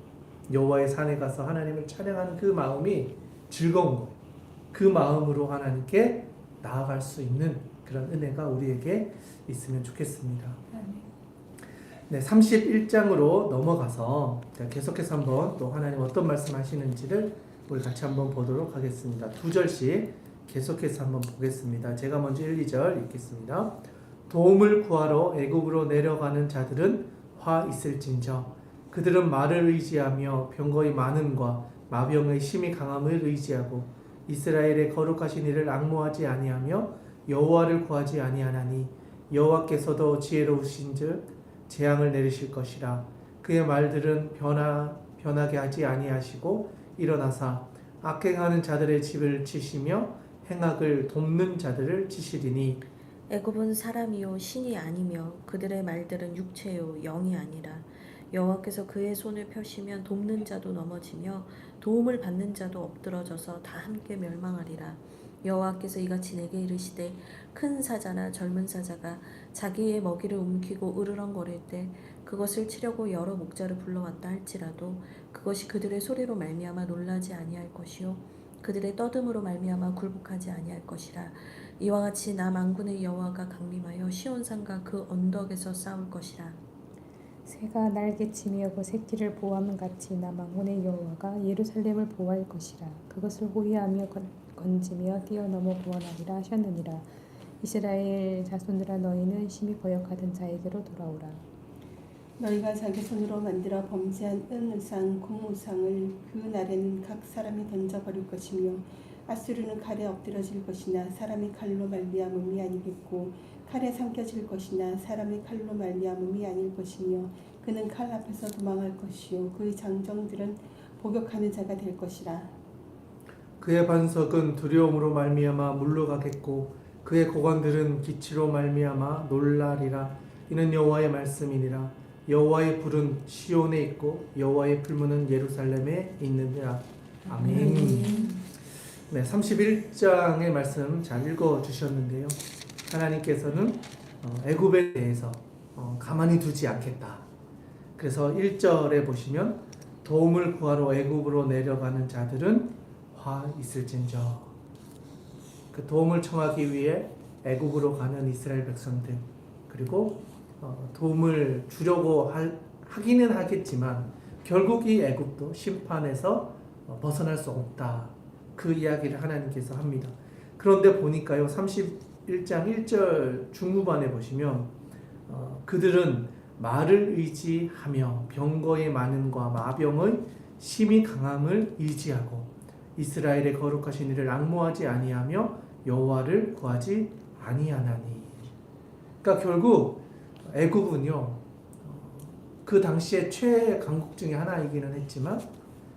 여호와의 산에 가서 하나님을 찬양하는 그 마음이 즐거운 거예요. 그 마음으로 하나님께 나아갈 수 있는 그런 은혜가 우리에게 있으면 좋겠습니다. 네, 31장으로 넘어가서 계속해서 한번 또 하나님 어떤 말씀 하시는지를 우리 같이 한번 보도록 하겠습니다. 2절씩 계속해서 한번 보겠습니다. 제가 먼저 1, 2절 읽겠습니다. 도움을 구하러 애굽으로 내려가는 자들은 화 있을진저. 그들은 말을 의지하며 병거의 많음과 마병의 심히 강함을 의지하고 이스라엘의 거룩하신 이를 앙모하지 아니하며 여호와를 구하지 아니하나니 여호와께서도 지혜로우신즉 재앙을 내리실 것이라. 그의 말들은 변하게 하지 아니하시고 일어나사 악행하는 자들의 집을 치시며 행악을 돕는 자들을 치시리니 애굽은 사람이요 신이 아니며 그들의 말들은 육체요 영이 아니라. 여호와께서 그의 손을 펴시면 돕는 자도 넘어지며 도움을 받는 자도 엎드러져서 다 함께 멸망하리라. 여호와께서 이같이 내게 이르시되 큰 사자나 젊은 사자가 자기의 먹이를 움키고 으르렁거릴 때 그것을 치려고 여러 목자를 불러왔다 할지라도 그것이 그들의 소리로 말미암아 놀라지 아니할 것이요 그들의 떠듬으로 말미암아 굴복하지 아니할 것이라. 이와 같이 나 만군의 여호와가 강림하여 시온산과 그 언덕에서 싸울 것이라. 새가 날개치며 그 새끼를 보호함 같이 나 만군의 여호와가 예루살렘을 보호할 것이라. 그것을 호위하며 건지며 뛰어넘어 구원하리라 하셨느니라. 이스라엘 자손들아 너희는 심히 거역하던 자에게로 돌아오라. 너희가 자기 손으로 만들어 범죄한 은우상 금우상을 그 날에는 각 사람이 던져버릴 것이며 아수르는 칼에 엎드러질 것이나 사람이 칼로 말미암음이 아니겠고 칼에 삼켜질 것이나 사람이 칼로 말미암음이 아닐 것이며 그는 칼 앞에서 도망할 것이요 그의 장정들은 복역하는 자가 될 것이라. 그의 반석은 두려움으로 말미암아 물러가겠고 그의 고관들은 기치로 말미암아 놀라리라. 이는 여호와의 말씀이니라. 여호와의 불은 시온에 있고 여호와의 풀무는 예루살렘에 있느니라. 아멘. 네, 31장의 말씀 잘 읽어주셨는데요. 하나님께서는 애굽에 대해서 가만히 두지 않겠다. 그래서 1절에 보시면 도움을 구하러 애굽으로 내려가는 자들은 화 있을진저. 그 도움을 청하기 위해 애굽으로 가는 이스라엘 백성들, 그리고 도움을 주려고 하기는 하겠지만 결국 이 애굽도 심판에서 벗어날 수 없다. 그 이야기를 하나님께서 합니다. 그런데 보니까요, 31장 1절 중후반에 보시면 그들은 말을 의지하며 병거의 많음과 마병의 심히 강함을 의지하고 이스라엘의 거룩하신 이를 앙모하지 아니하며 여호와를 구하지 아니하나니. 그러니까 결국 애굽은요, 그 당시에 최애 강국 중에 하나이기는 했지만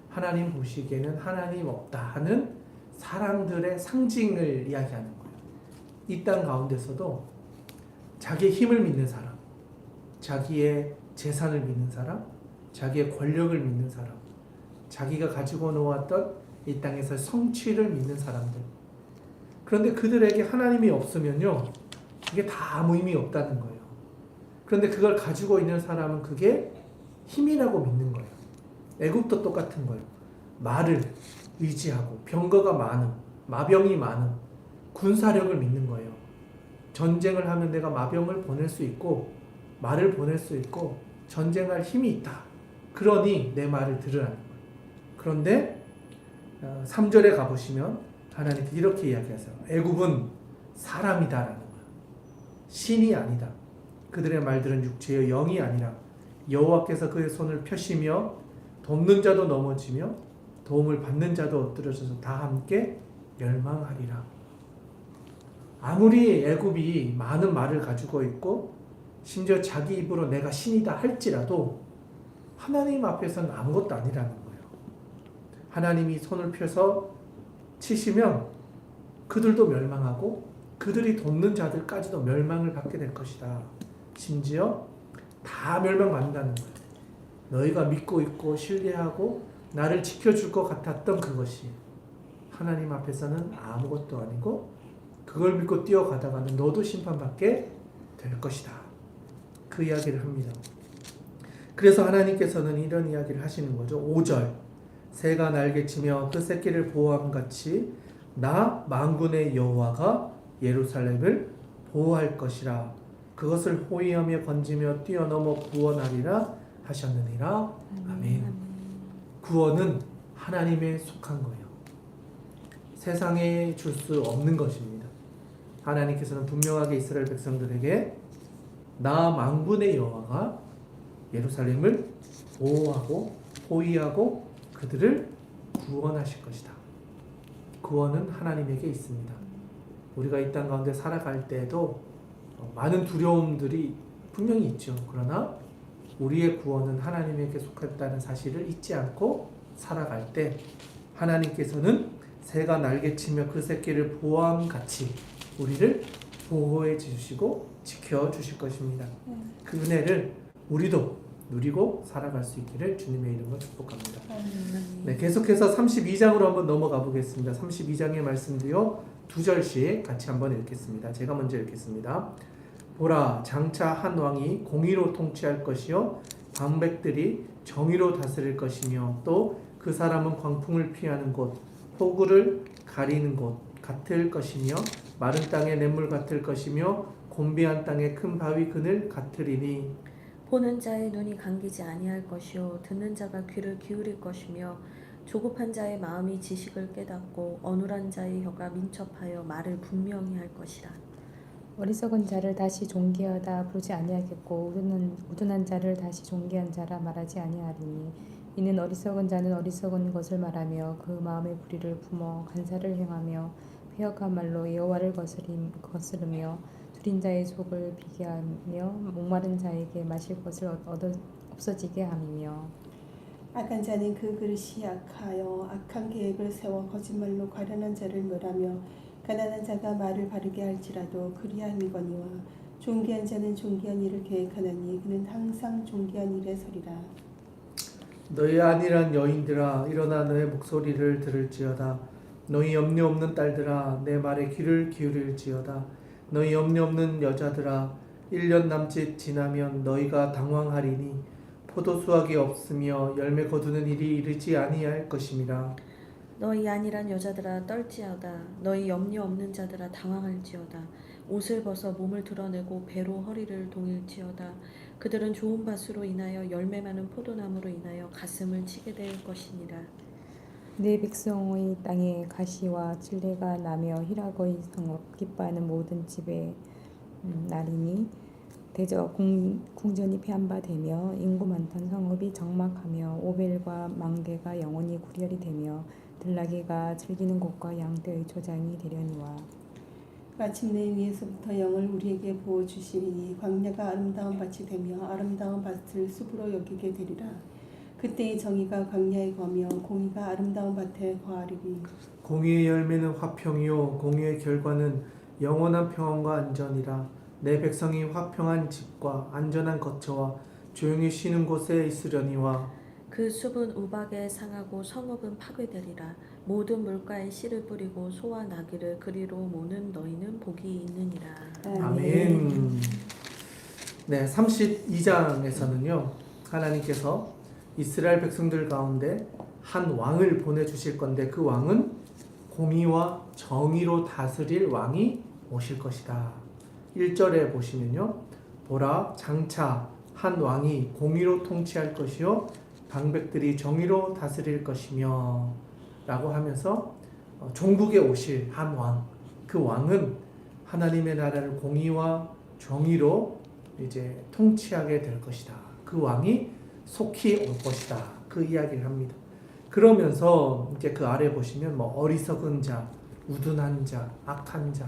하나님 보시기에는 하나님 없다 하는 사람들의 상징을 이야기하는 거예요. 이 땅 가운데서도 자기의 힘을 믿는 사람, 자기의 재산을 믿는 사람, 자기의 권력을 믿는 사람, 자기가 가지고 놓았던 이 땅에서 성취를 믿는 사람들. 그런데 그들에게 하나님이 없으면요, 이게 다 아무 의미 없다는 거예요. 그런데 그걸 가지고 있는 사람은 그게 힘이라고 믿는 거예요. 애굽도 똑같은 거예요. 말을 의지하고 병거가 많음, 마병이 많음, 군사력을 믿는 거예요. 전쟁을 하면 내가 마병을 보낼 수 있고 말을 보낼 수 있고 전쟁할 힘이 있다. 그러니 내 말을 들으라는 거예요. 그런데 3절에 가보시면 하나님께서 이렇게 이야기하세요. 애굽은 사람이다라는 거예요. 신이 아니다. 그들의 말들은 육체의 영이 아니라 여호와께서 그의 손을 펴시며 돕는 자도 넘어지며 도움을 받는 자도 엎드려져서 다 함께 멸망하리라. 아무리 애굽이 많은 말을 가지고 있고 심지어 자기 입으로 내가 신이다 할지라도 하나님 앞에서는 아무것도 아니라는 거예요. 하나님이 손을 펴서 치시면 그들도 멸망하고 그들이 돕는 자들까지도 멸망을 받게 될 것이다. 심지어 다 멸망받는다는 거예요. 너희가 믿고 있고 신뢰하고 나를 지켜줄 것 같았던 그것이 하나님 앞에서는 아무것도 아니고 그걸 믿고 뛰어가다가는 너도 심판받게 될 것이다. 그 이야기를 합니다. 그래서 하나님께서는 이런 이야기를 하시는 거죠. 5절 새가 날개치며 그 새끼를 보호함 같이 나 만군의 여호와가 예루살렘을 보호할 것이라. 그것을 호위하며 건지며 뛰어넘어 구원하리라 하셨느니라. 아멘. 구원은 하나님에 속한 거예요. 세상에 줄 수 없는 것입니다. 하나님께서는 분명하게 이스라엘 백성들에게 나 만군의 여호와가 예루살렘을 보호하고 호위하고 그들을 구원하실 것이다. 구원은 하나님에게 있습니다. 우리가 이 땅 가운데 살아갈 때에도 많은 두려움들이 분명히 있죠. 그러나 우리의 구원은 하나님에게 속했다는 사실을 잊지 않고 살아갈 때 하나님께서는 새가 날개치며 그 새끼를 보호함같이 우리를 보호해 주시고 지켜주실 것입니다. 그 은혜를 우리도 누리고 살아갈 수 있기를 주님의 이름으로 축복합니다. 네, 계속해서 32장으로 한번 넘어가 보겠습니다. 32장의 말씀도요 2절씩 같이 한번 읽겠습니다. 제가 먼저 읽겠습니다. 보라, 장차 한 왕이 공의로 통치할 것이요 방백들이 정의로 다스릴 것이며 또 그 사람은 광풍을 피하는 곳, 폭우를 가리는 곳 같을 것이며 마른 땅의 냇물 같을 것이며 곤비한 땅의 큰 바위 그늘 같으리니 보는 자의 눈이 감기지 아니할 것이요 듣는 자가 귀를 기울일 것이며 조급한 자의 마음이 지식을 깨닫고 어눌한 자의 혀가 민첩하여 말을 분명히 할 것이라. 어리석은 자를 다시 존귀하다 부르지 아니하겠고 우둔한 자를 다시 존귀한 자라 말하지 아니하리니 이는 어리석은 자는 어리석은 것을 말하며 그 마음의 불의를 품어 간사를 행하며 패역한 말로 여호와를 거스르며 줄인 자의 속을 비게 하며 목마른 자에게 마실 것을 없어지게 함이며 악한 자는 그 그릇이 악하여 악한 계획을 세워 거짓말로 가련한 자를 멸하며 가난한 자가 말을 바르게 할지라도 그리함이거니와 존귀한 자는 존귀한 일을 계획하나니 그는 항상 존귀한 일에 서리라. 너희 안일한 여인들아 일어나 너의 목소리를 들을지어다. 너희 염려 없는 딸들아 내 말에 귀를 기울일지어다. 너희 염려 없는 여자들아 1년 남짓 지나면 너희가 당황하리니 포도수확이 없으며 열매 거두는 일이 이르지 아니할 것임이라. 너희 안일한 여자들아 떨지어다. 너희 염려 없는 자들아 당황할지어다. 옷을 벗어 몸을 드러내고 배로 허리를 동일지어다. 그들은 좋은 밭으로 인하여 열매 많은 포도나무로 인하여 가슴을 치게 될 것이니라. 내 백성의 땅에 가시와 칠레가 나며 희락의 성읍 기뻐하는 모든 집에 나리니 대저 궁전이 폐한바되며 인구 많던 성읍이 적막하며 오벨과 망대가 영원히 구렬이 되며 들나귀가 즐기는 곳과 양떼의 초장이 되려니와 마침내 위에서부터 영을 우리에게 부어주시리니 광야가 아름다운 밭이 되며 아름다운 밭을 숲으로 여기게 되리라. 그때의 정의가 광야에 거며 공의가 아름다운 밭에 거하리니 공의의 열매는 화평이요 공의의 결과는 영원한 평안과 안전이라. 내 백성이 화평한 집과 안전한 거처와 조용히 쉬는 곳에 있으려니와 그 숲은 우박에 상하고 성읍은 파괴되리라. 모든 물가에 씨를 뿌리고 소와 나귀를 그리로 모는 너희는 복이 있느니라. 아멘. 네, 32장에서는요 하나님께서 이스라엘 백성들 가운데 한 왕을 보내주실 건데 그 왕은 공의와 정의로 다스릴 왕이 오실 것이다. 1절에 보시면요 보라 장차 한 왕이 공의로 통치할 것이요 방백들이 정의로 다스릴 것이며 라고 하면서 종국에 오실 한 왕, 그 왕은 하나님의 나라를 공의와 정의로 이제 통치하게 될 것이다. 그 왕이 속히 올 것이다. 그 이야기를 합니다. 그러면서 이제 그 아래 보시면 뭐 어리석은 자, 우둔한 자, 악한 자,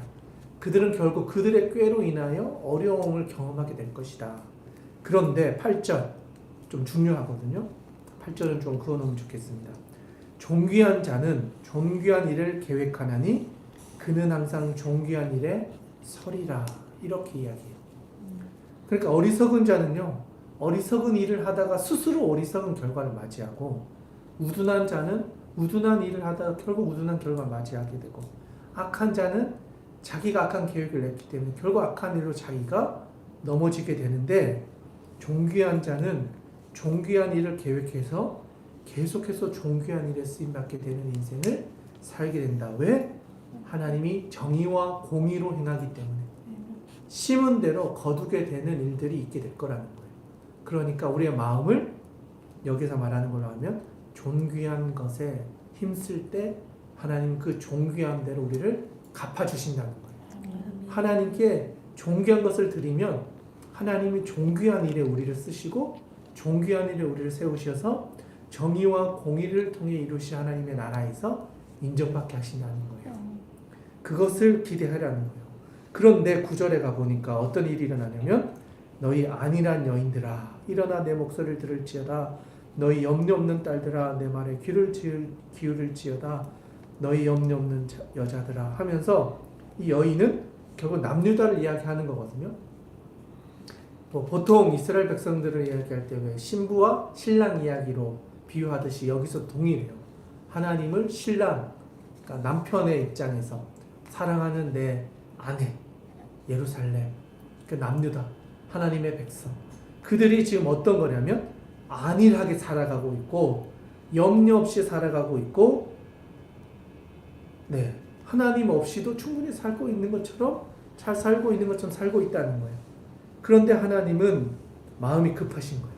그들은 결국 그들의 꾀로 인하여 어려움을 경험하게 될 것이다. 그런데 8절 좀 중요하거든요. 8절은 좀 그어놓으면 좋겠습니다. 존귀한 자는 존귀한 일을 계획하나니 그는 항상 존귀한 일에 서리라. 이렇게 이야기해요. 그러니까 어리석은 자는요 어리석은 일을 하다가 스스로 어리석은 결과를 맞이하고, 우둔한 자는 우둔한 일을 하다가 결국 우둔한 결과를 맞이하게 되고, 악한 자는 자기가 악한 계획을 냈기 때문에 결국 악한 일로 자기가 넘어지게 되는데, 존귀한 자는 존귀한 일을 계획해서 계속해서 존귀한 일에 쓰임받게 되는 인생을 살게 된다. 왜? 하나님이 정의와 공의로 행하기 때문에 심은 대로 거두게 되는 일들이 있게 될 거라는 거예요. 그러니까 우리의 마음을 여기서 말하는 걸로 하면 존귀한 것에 힘쓸 때 하나님 그 존귀한 대로 우리를 갚아주신다는 거예요. 하나님께 존귀한 것을 드리면 하나님이 존귀한 일에 우리를 쓰시고 존귀한 일에 우리를 세우셔서 정의와 공의를 통해 이루시 하나님의 나라에서 인정받게 하신다는 거예요. 그것을 기대하라는 거예요. 그런데 9절에 가보니까 어떤 일이 일어나냐면 너희 안일한 여인들아 일어나 내 목소리를 들을지어다 너희 염려 없는 딸들아 내 말에 귀를 기울일지어다 너희 염려 없는 여자들아 하면서 이 여인은 결국 남유다를 이야기하는 거거든요. 보통 이스라엘 백성들을 이야기할 때 왜 신부와 신랑 이야기로 비유하듯이 여기서 동일해요. 하나님을 신랑, 그러니까 남편의 입장에서 사랑하는 내 아내, 예루살렘, 그 남유다, 하나님의 백성. 그들이 지금 어떤 거냐면 안일하게 살아가고 있고 염려 없이 살아가고 있고 하나님 없이도 충분히 살고 있는 것처럼 잘 살고 있는 것처럼 살고 있다는 거예요. 그런데 하나님은 마음이 급하신 거예요.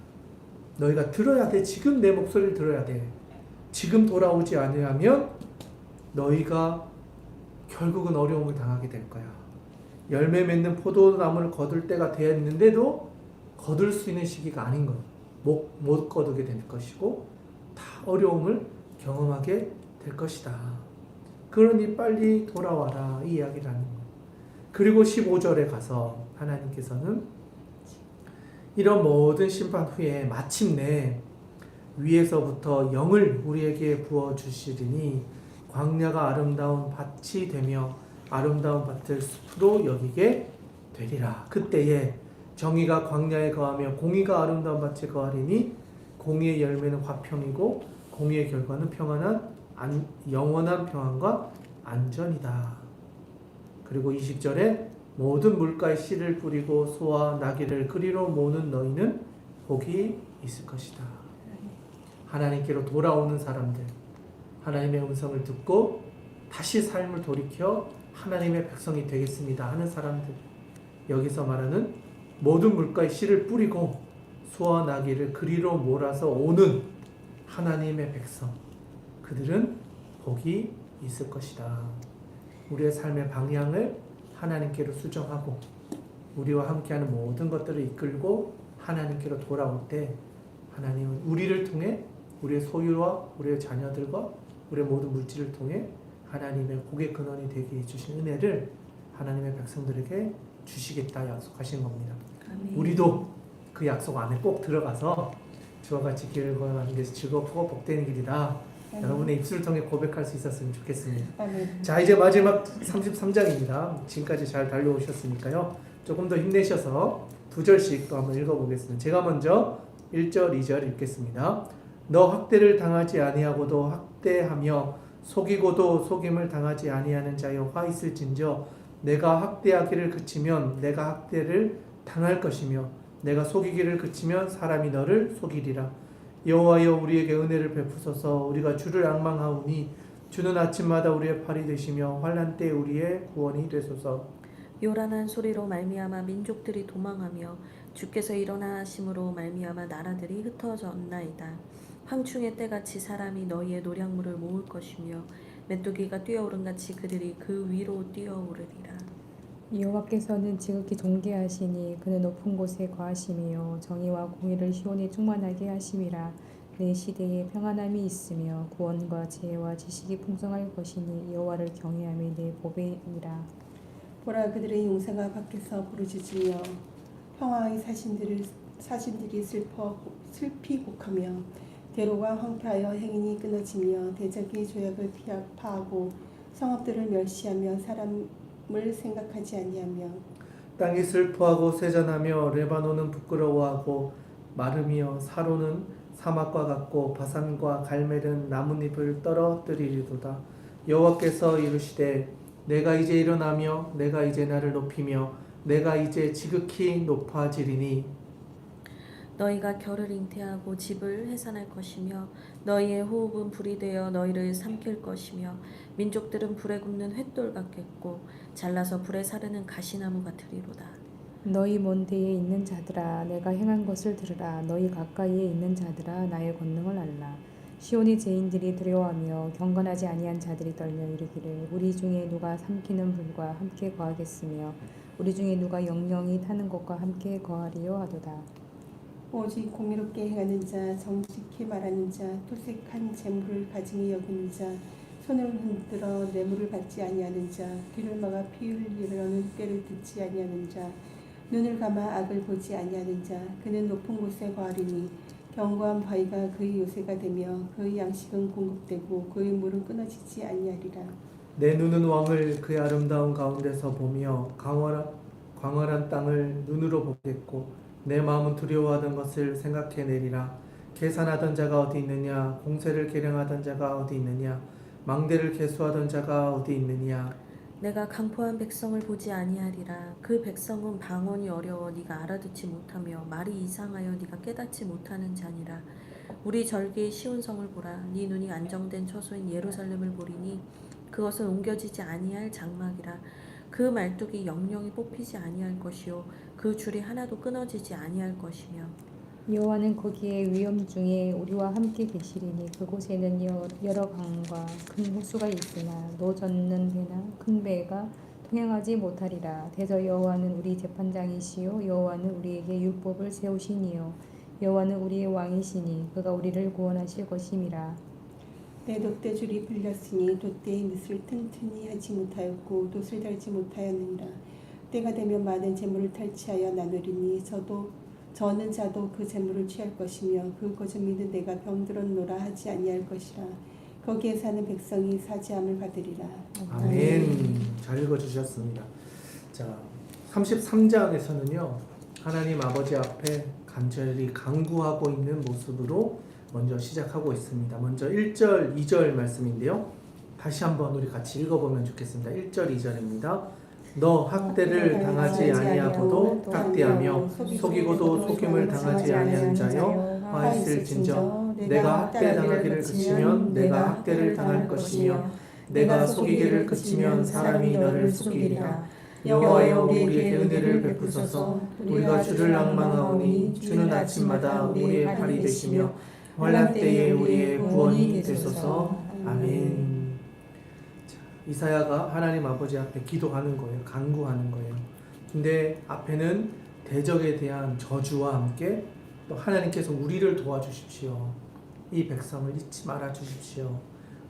너희가 들어야 돼. 지금 내 목소리를 들어야 돼. 지금 돌아오지 않으면 너희가 결국은 어려움을 당하게 될 거야. 열매 맺는 포도나무를 거둘 때가 되었는데도 거둘 수 있는 시기가 아닌 거예요. 못 거두게 될 것이고 다 어려움을 경험하게 될 것이다. 그러니 빨리 돌아와라 이 이야기를 하는 거예요. 그리고 15절에 가서 하나님께서는 이런 모든 심판 후에 마침내 위에서부터 영을 우리에게 부어주시리니 광야가 아름다운 밭이 되며 아름다운 밭을 숲으로 여기게 되리라. 그때에 정의가 광야에 거하며 공의가 아름다운 밭에 거하리니 공의의 열매는 화평이고 공의의 결과는 영원한 평안과 안전이다. 그리고 20절에 모든 물가에 씨를 뿌리고 소와 나귀를 그리로 모는 너희는 복이 있을 것이다. 하나님께로 돌아오는 사람들, 하나님의 음성을 듣고 다시 삶을 돌이켜 하나님의 백성이 되겠습니다 하는 사람들, 여기서 말하는 모든 물가에 씨를 뿌리고 소와 나귀를 그리로 몰아서 오는 하나님의 백성, 그들은 복이 있을 것이다. 우리의 삶의 방향을 하나님께로 수정하고 우리와 함께하는 모든 것들을 이끌고 하나님께로 돌아올 때 하나님은 우리를 통해 우리의 소유와 우리의 자녀들과 우리의 모든 물질을 통해 하나님의 복의 근원이 되게 해주신 은혜를 하나님의 백성들에게 주시겠다 약속하신 겁니다. 아멘. 우리도 그 약속 안에 꼭 들어가서 주와 같이 길을 걸어가는 게 즐겁고 복되는 길이다. 여러분의 입술을 통해 고백할 수 있었으면 좋겠습니다. 아멘. 자, 이제 마지막 33장입니다. 지금까지 잘 달려오셨으니까요. 조금 더 힘내셔서 2절씩 또 한번 읽어보겠습니다. 제가 먼저 1절, 2절 읽겠습니다. 너 학대를 당하지 아니하고도 학대하며 속이고도 속임을 당하지 아니하는 자여 화 있을진저 내가 학대하기를 그치면 내가 학대를 당할 것이며 내가 속이기를 그치면 사람이 너를 속이리라. 여호와여 우리에게 은혜를 베푸소서. 우리가 주를 앙망하오니 주는 아침마다 우리의 팔이 되시며 환난 때 우리의 구원이 되소서. 요란한 소리로 말미암아 민족들이 도망하며 주께서 일어나심으로 말미암아 나라들이 흩어졌나이다. 황충의 때같이 사람이 너희의 노량물을 모을 것이며 메뚜기가 뛰어오른같이 그들이 그 위로 뛰어오르리라. 여호와께서는 지극히 존귀하시니 그는 높은 곳에 거하심이요 정의와 공의를 시온에 충만하게 하심이라. 내 시대에 평안함이 있으며 구원과 지혜와 지식이 풍성할 것이니 여호와를 경외함이 내 보배니라. 보라 그들의 용사가 밖에서 부르짖으며 평화의 사신들이 슬피 곡하며 대로가 황폐하여 행인이 끊어지며 대적이 조약을 파하고 성읍들을 멸시하며 사람을 생각하지 아니하며 땅이 슬퍼하고 세잔하며 레바논은 부끄러워하고 마르며 사로는 사막과 같고 바산과 갈멜은 나뭇잎을 떨어뜨리리도다. 여호와께서 이르시되 내가 이제 일어나며 내가 이제 나를 높이며 내가 이제 지극히 높아지리니 너희가 결을 잉태하고 집을 해산할 것이며 너희의 호흡은 불이 되어 너희를 삼킬 것이며 민족들은 불에 굽는 횃돌 같겠고 잘라서 불에 사르는 가시나무 같으리로다. 너희 먼 데에 있는 자들아 내가 행한 것을 들으라. 너희 가까이에 있는 자들아 나의 권능을 알라. 시온의 죄인들이 두려워하며 경건하지 아니한 자들이 떨며 이르기를 우리 중에 누가 삼키는 불과 함께 거하겠으며 우리 중에 누가 영영이 타는 것과 함께 거하리요 하도다. 오직 공의롭게 행하는 자, 정직히 말하는 자, 토색한 재물을 가증히 여기는 자, 손을 흔들어 뇌물을 받지 아니하는 자, 귀를 막아 피 흘리려는 꾀를 듣지 아니하는 자, 눈을 감아 악을 보지 아니하는 자, 그는 높은 곳에 거하리니 견고한 바위가 그의 요새가 되며 그의 양식은 공급되고 그의 물은 끊어지지 아니하리라. 내 눈은 왕을 그의 아름다운 가운데서 보며 광활한 땅을 눈으로 보겠고 내 마음은 두려워하던 것을 생각해내리라. 계산하던 자가 어디 있느냐? 공세를 계량하던 자가 어디 있느냐? 망대를 계수하던 자가 어디 있느냐? 내가 강포한 백성을 보지 아니하리라. 그 백성은 방언이 어려워 네가 알아듣지 못하며 말이 이상하여 네가 깨닫지 못하는 자니라. 우리 절기의 시온성을 보라. 네 눈이 안정된 처소인 예루살렘을 보리니 그것은 옮겨지지 아니할 장막이라. 그 말뚝이 영영이 뽑히지 아니할 것이요 그 줄이 하나도 끊어지지 아니할 것이며 여호와는 거기에 위험 중에 우리와 함께 계시리니 그곳에는 여러 강과 큰 호수가 있으나 노 젓는 배나 큰 배가 통행하지 못하리라. 대저 여호와는 우리 재판장이시요 여호와는 우리에게 율법을 세우시니요 여호와는 우리의 왕이시니 그가 우리를 구원하실 것임이라. 내 돛대줄이 풀렸으니 돛대의 밑을 튼튼히 하지 못하였고 돛을 달지 못하였느니라. 때가 되면 많은 재물을 탈취하여 나누리니 저는 자도 그 재물을 취할 것이며 그 거저미는 내가 병들었노라 하지 아니할 것이라. 거기에 사는 백성이 사지함을 받으리라. 아멘. 잘 읽어주셨습니다. 자, 33장에서는요 하나님 아버지 앞에 간절히 간구하고 있는 모습으로 먼저 시작하고 있습니다. 먼저 1절, 2절 말씀인데요. 다시 한번 우리 같이 읽어보면 좋겠습니다. 1절, 2절입니다. 너 학대를 당하지 아니하고도 학대하며 속이고도 속임을 당하지 아니하는 자여 화있을진저 내가 학대당하기를 그치면 내가 학대를 당할 것이며 내가 속이기를 그치면 사람이 너를 속이리라. 여호와여 우리에게 은혜를 베푸소서. 우리가 주를 낭망하오니 주는 아침마다 우리의 팔이 되시며 환난 때에 우리의 구원이 되소서. 아멘. 자, 이사야가 하나님 아버지 앞에 기도하는 거예요. 간구하는 거예요. 근데 앞에는 대적에 대한 저주와 함께 또 하나님께서 우리를 도와주십시오. 이 백성을 잊지 말아 주십시오.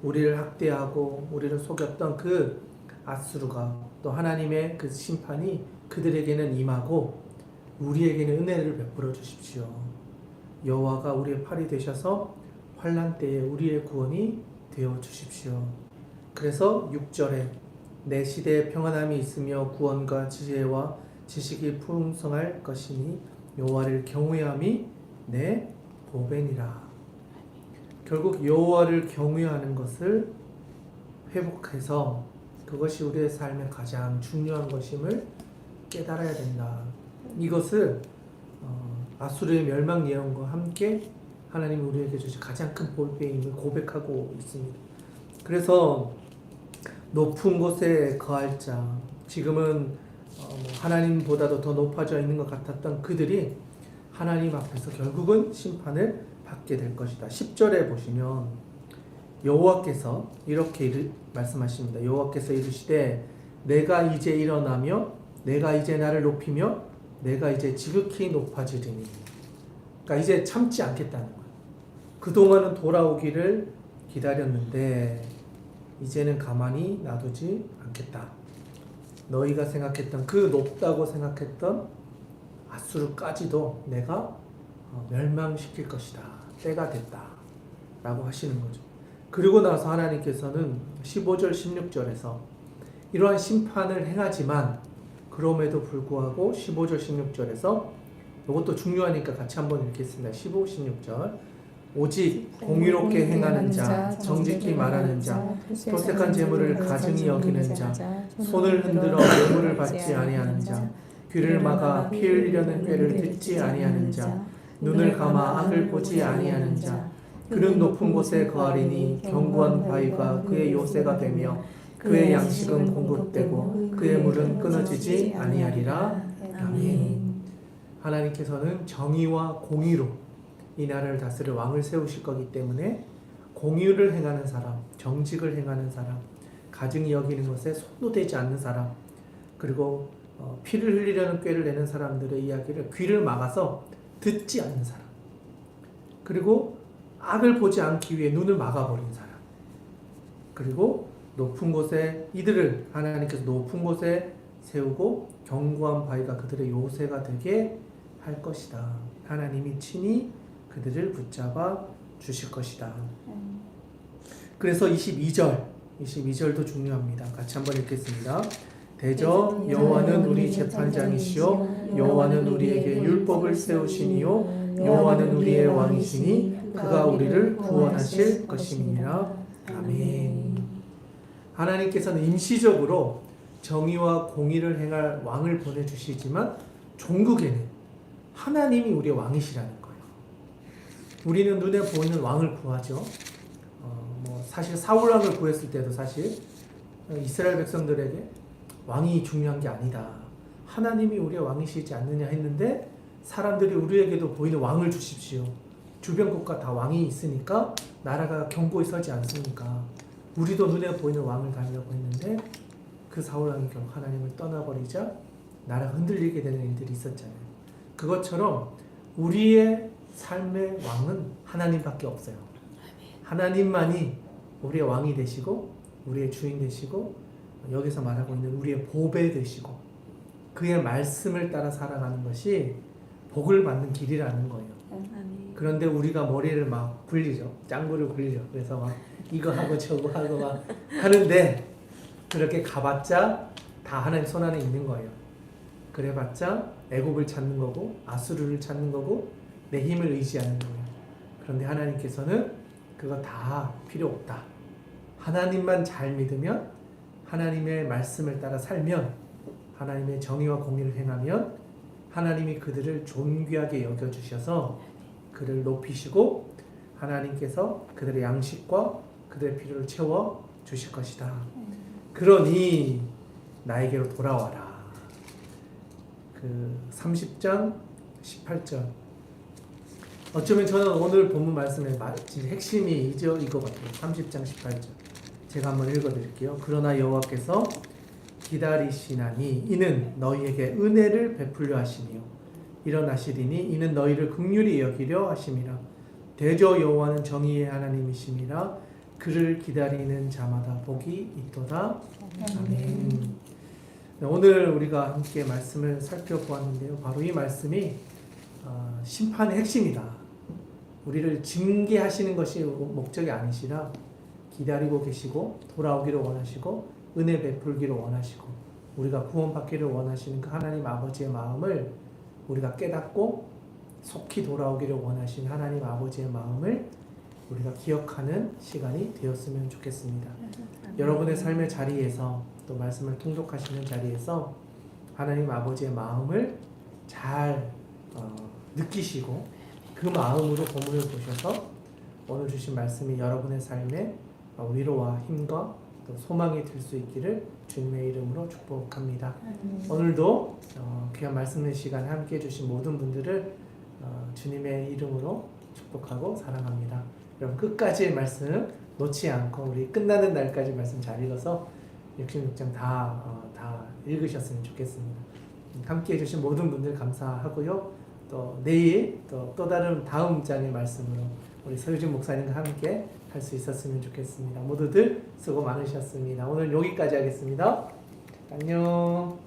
우리를 학대하고 우리를 속였던 그 아수르가 또 하나님의 그 심판이 그들에게는 임하고 우리에게는 은혜를 베풀어 주십시오. 여호와가 우리의 팔이 되셔서 환난 때에 우리의 구원이 되어 주십시오. 그래서 6절에 내 시대에 평안함이 있으며 구원과 지혜와 지식이 풍성할 것이니 여호와를 경외함이 내 보배니라. 결국 여호와를 경외하는 것을 회복해서 그것이 우리의 삶의 가장 중요한 것임을 깨달아야 된다. 이것을 아수르의 멸망 예언과 함께 하나님이 우리에게 주신 가장 큰 보배임을 고백하고 있습니다. 그래서 높은 곳에 거할 자, 지금은 하나님보다도 더 높아져 있는 것 같았던 그들이 하나님 앞에서 결국은 심판을 받게 될 것이다. 10절에 보시면 여호와께서 이렇게 말씀하십니다. 여호와께서 이르시되 내가 이제 일어나며 내가 이제 나를 높이며 내가 이제 지극히 높아지리니. 그러니까 이제 참지 않겠다는 거예요. 그동안은 돌아오기를 기다렸는데 이제는 가만히 놔두지 않겠다. 너희가 생각했던 그 높다고 생각했던 아수르까지도 내가 멸망시킬 것이다. 때가 됐다. 라고 하시는 거죠. 그리고 나서 하나님께서는 15절 16절에서 이러한 심판을 행하지만 그럼에도 불구하고 15절 16절에서 이것도 중요하니까 같이 한번 읽겠습니다. 15, 16절 오직 공의롭게 행하는 자, 정직히 말하는 자, 토색한 재물을 가증히 여기는 자, 손을 흔들어 뇌물을 받지 아니하는 자, 귀를 막아 피 흘리려는 꾀를 듣지 아니하는 자, 눈을 감아 악을 보지 아니하는 자, 그는 높은 곳에 거하리니 견고한 바위가 그의 요새가 되며 그의 양식은 공급되고 그의 물은 끊어지지 아니하리라. 아멘. 하나님께서는 정의와 공의로 이 나라를 다스릴 왕을 세우실 거기 때문에 공의를 행하는 사람, 정직을 행하는 사람, 가증히 여기는 것에 손도 대지 않는 사람, 그리고 피를 흘리려는 꾀를 내는 사람들의 이야기를 귀를 막아서 듣지 않는 사람, 그리고 악을 보지 않기 위해 눈을 막아버린 사람, 그리고 높은 곳에 이들을 하나님께서 높은 곳에 세우고 견고한 바위가 그들의 요새가 되게 할 것이다. 하나님이 친히 그들을 붙잡아 주실 것이다. 그래서 22절도 중요합니다. 같이 한번 읽겠습니다. 대저 여호와는 우리 재판장이시요 여호와는 우리에게 율법을 세우시니요 여호와는 우리의 왕이시니 그가 우리를 구원하실 것임이니라. 아멘. 하나님께서는 임시적으로 정의와 공의를 행할 왕을 보내주시지만 종국에는 하나님이 우리의 왕이시라는 거예요. 우리는 눈에 보이는 왕을 구하죠. 사실 사울 왕을 구했을 때도 사실 이스라엘 백성들에게 왕이 중요한 게 아니다. 하나님이 우리의 왕이시지 않느냐 했는데 사람들이 우리에게도 보이는 왕을 주십시오. 주변 국가 다 왕이 있으니까 나라가 견고히 서지 않습니까? 우리도 눈에 보이는 왕을 달라고 했는데 그 사울 왕이 결국 하나님을 떠나버리자 나라가 흔들리게 되는 일들이 있었잖아요. 그것처럼 우리의 삶의 왕은 하나님밖에 없어요. 하나님만이 우리의 왕이 되시고 우리의 주인 되시고 여기서 말하고 있는 우리의 보배 되시고 그의 말씀을 따라 살아가는 것이 복을 받는 길이라는 거예요. 아멘. 그런데 우리가 머리를 막 굴리죠. 짱구를 굴리죠. 그래서 막 이거 하고 저거 하고 막 하는데 그렇게 가봤자 다 하나님 손 안에 있는 거예요. 그래봤자 애굽을 찾는 거고 아수르를 찾는 거고 내 힘을 의지하는 거예요. 그런데 하나님께서는 그거 다 필요 없다. 하나님만 잘 믿으면 하나님의 말씀을 따라 살면 하나님의 정의와 공의를 행하면 하나님이 그들을 존귀하게 여겨주셔서 그를 높이시고 하나님께서 그들의 양식과 그들의 필요를 채워 주실 것이다. 그러니 나에게로 돌아와라. 그 30장 18절 어쩌면 저는 오늘 본문 말씀의 진짜 핵심이 이거 같아요. 30장 18절 제가 한번 읽어드릴게요. 그러나 여호와께서 기다리시나니 이는 너희에게 은혜를 베풀려 하시며 일어나시리니 이는 너희를 긍휼히 여기려 하심이라. 대저 여호와는 정의의 하나님이심이라. 그를 기다리는 자마다 복이 있도다. 아멘. 오늘 우리가 함께 말씀을 살펴보았는데요. 바로 이 말씀이 심판의 핵심이다. 우리를 징계하시는 것이 목적이 아니시라 기다리고 계시고 돌아오기를 원하시고 은혜 베풀기를 원하시고 우리가 구원받기를 원하시는 그 하나님 아버지의 마음을 우리가 깨닫고 속히 돌아오기를 원하신 하나님 아버지의 마음을 우리가 기억하는 시간이 되었으면 좋겠습니다. 여러분의 삶의 자리에서 또 말씀을 통독하시는 자리에서 하나님 아버지의 마음을 잘 느끼시고 그 마음으로 본문을 보셔서 오늘 주신 말씀이 여러분의 삶에 위로와 힘과 또 소망이 될 수 있기를 주님의 이름으로 축복합니다. 오늘도 귀한 말씀의 시간 함께 해주신 모든 분들을 주님의 이름으로 축복하고 사랑합니다. 여러분 끝까지의 말씀 놓지 않고 우리 끝나는 날까지 말씀 잘 읽어서 66장 다 읽으셨으면 좋겠습니다. 함께 해주신 모든 분들 감사하고요. 또 내일 또 다른 다음 장의 말씀으로 우리 서유진 목사님과 함께 할 수 있었으면 좋겠습니다. 모두들 수고 많으셨습니다. 오늘 여기까지 하겠습니다. 안녕.